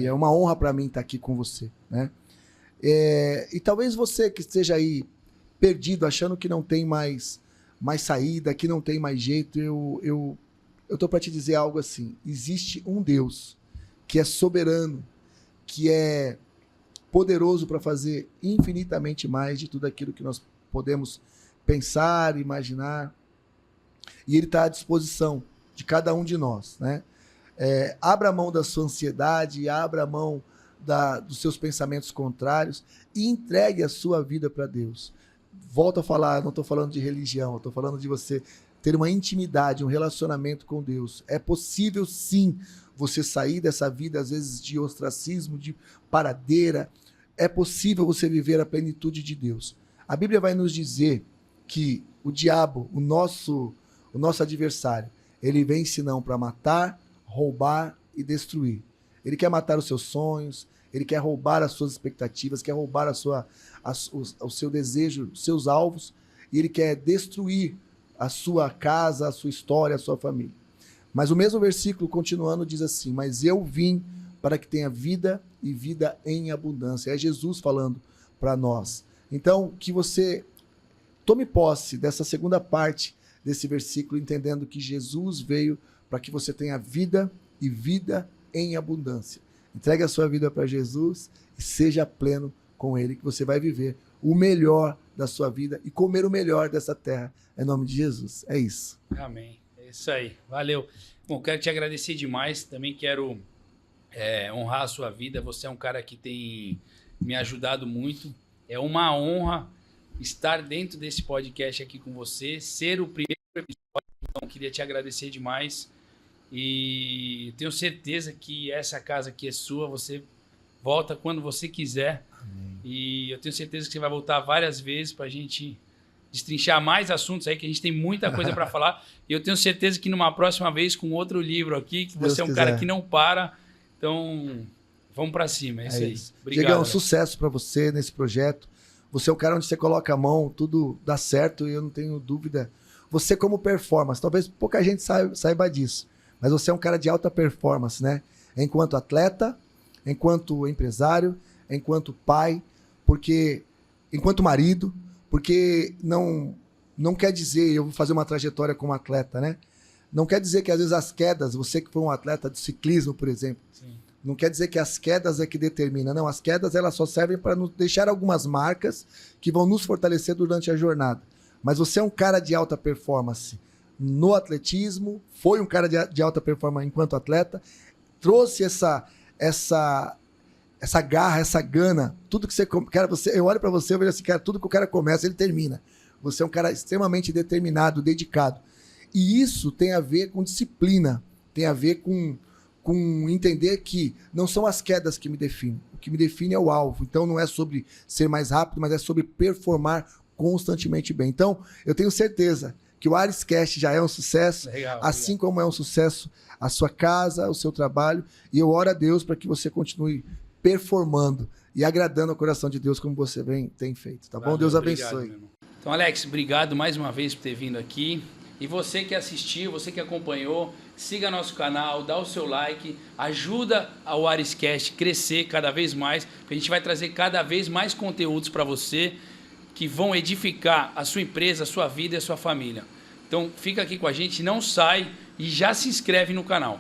é uma honra para mim estar aqui com você, né? E talvez você que esteja aí perdido, achando que não tem mais saída, que não tem mais jeito, eu tô para te dizer algo assim: existe um Deus que é soberano, que é poderoso para fazer infinitamente mais de tudo aquilo que nós podemos pensar, imaginar, e Ele está à disposição de cada um de nós, né? Abra a mão da sua ansiedade, abra a mão dos seus pensamentos contrários e entregue a sua vida para Deus. Volto a falar, não estou falando de religião, estou falando de você ter uma intimidade, um relacionamento com Deus. É possível, sim, você sair dessa vida, às vezes, de ostracismo, de paradeira. É possível você viver a plenitude de Deus. A Bíblia vai nos dizer que o diabo, o nosso adversário, ele vem senão para matar, roubar e destruir. Ele quer matar os seus sonhos, ele quer roubar as suas expectativas, quer roubar o seu desejo, os seus alvos, e ele quer destruir a sua casa, a sua história, a sua família. Mas o mesmo versículo, continuando, diz assim: mas eu vim para que tenha vida e vida em abundância. É Jesus falando para nós. Então, que você tome posse dessa segunda parte desse versículo, entendendo que Jesus veio para que você tenha vida e vida em abundância. Entregue a sua vida para Jesus e seja pleno com Ele, que você vai viver o melhor da sua vida e comer o melhor dessa terra. Em nome de Jesus. É isso. Amém. É isso aí. Valeu. Bom, quero te agradecer demais. Também quero honrar a sua vida. Você é um cara que tem me ajudado muito. É uma honra estar dentro desse podcast aqui com você, ser o primeiro episódio. Então, queria te agradecer demais. E tenho certeza que essa casa aqui é sua. Você volta quando você quiser. Amém. E eu tenho certeza que você vai voltar várias vezes para a gente destrinchar mais assuntos aí, que a gente tem muita coisa para falar. E eu tenho certeza que numa próxima vez, com outro livro aqui, que você é um cara que não para. Então, vamos para cima. É isso aí. Obrigado. Diegão, sucesso para você nesse projeto. Você é um cara onde você coloca a mão, tudo dá certo e eu não tenho dúvida. Você como performance, talvez pouca gente saiba disso, mas você é um cara de alta performance, né? Enquanto atleta, enquanto empresário, enquanto pai, porque enquanto marido, porque não quer dizer eu vou fazer uma trajetória como atleta, né? Não quer dizer que às vezes as quedas, você que foi um atleta de ciclismo, por exemplo, Sim. Não quer dizer que as quedas é que determina, não. As quedas elas só servem para nos deixar algumas marcas que vão nos fortalecer durante a jornada. Mas você é um cara de alta performance no atletismo, foi um cara de alta performance enquanto atleta, trouxe essa garra, essa gana, tudo que você... Cara, eu olho para você e vejo assim, cara, tudo que o cara começa, ele termina. Você é um cara extremamente determinado, dedicado. E isso tem a ver com disciplina, tem a ver com entender que não são as quedas que me definem. O que me define é o alvo. Então não é sobre ser mais rápido, mas é sobre performar constantemente bem. Então eu tenho certeza que o Ariscast já é um sucesso, legal, assim como é um sucesso a sua casa, o seu trabalho. E eu oro a Deus para que você continue performando e agradando ao coração de Deus como você tem feito. Tá bom? Deus abençoe. Obrigado, então, Alex, obrigado mais uma vez por ter vindo aqui. E você que assistiu, você que acompanhou, siga nosso canal, dá o seu like, ajuda o Ariscast crescer cada vez mais, porque a gente vai trazer cada vez mais conteúdos para você que vão edificar a sua empresa, a sua vida e a sua família. Então fica aqui com a gente, não sai e já se inscreve no canal.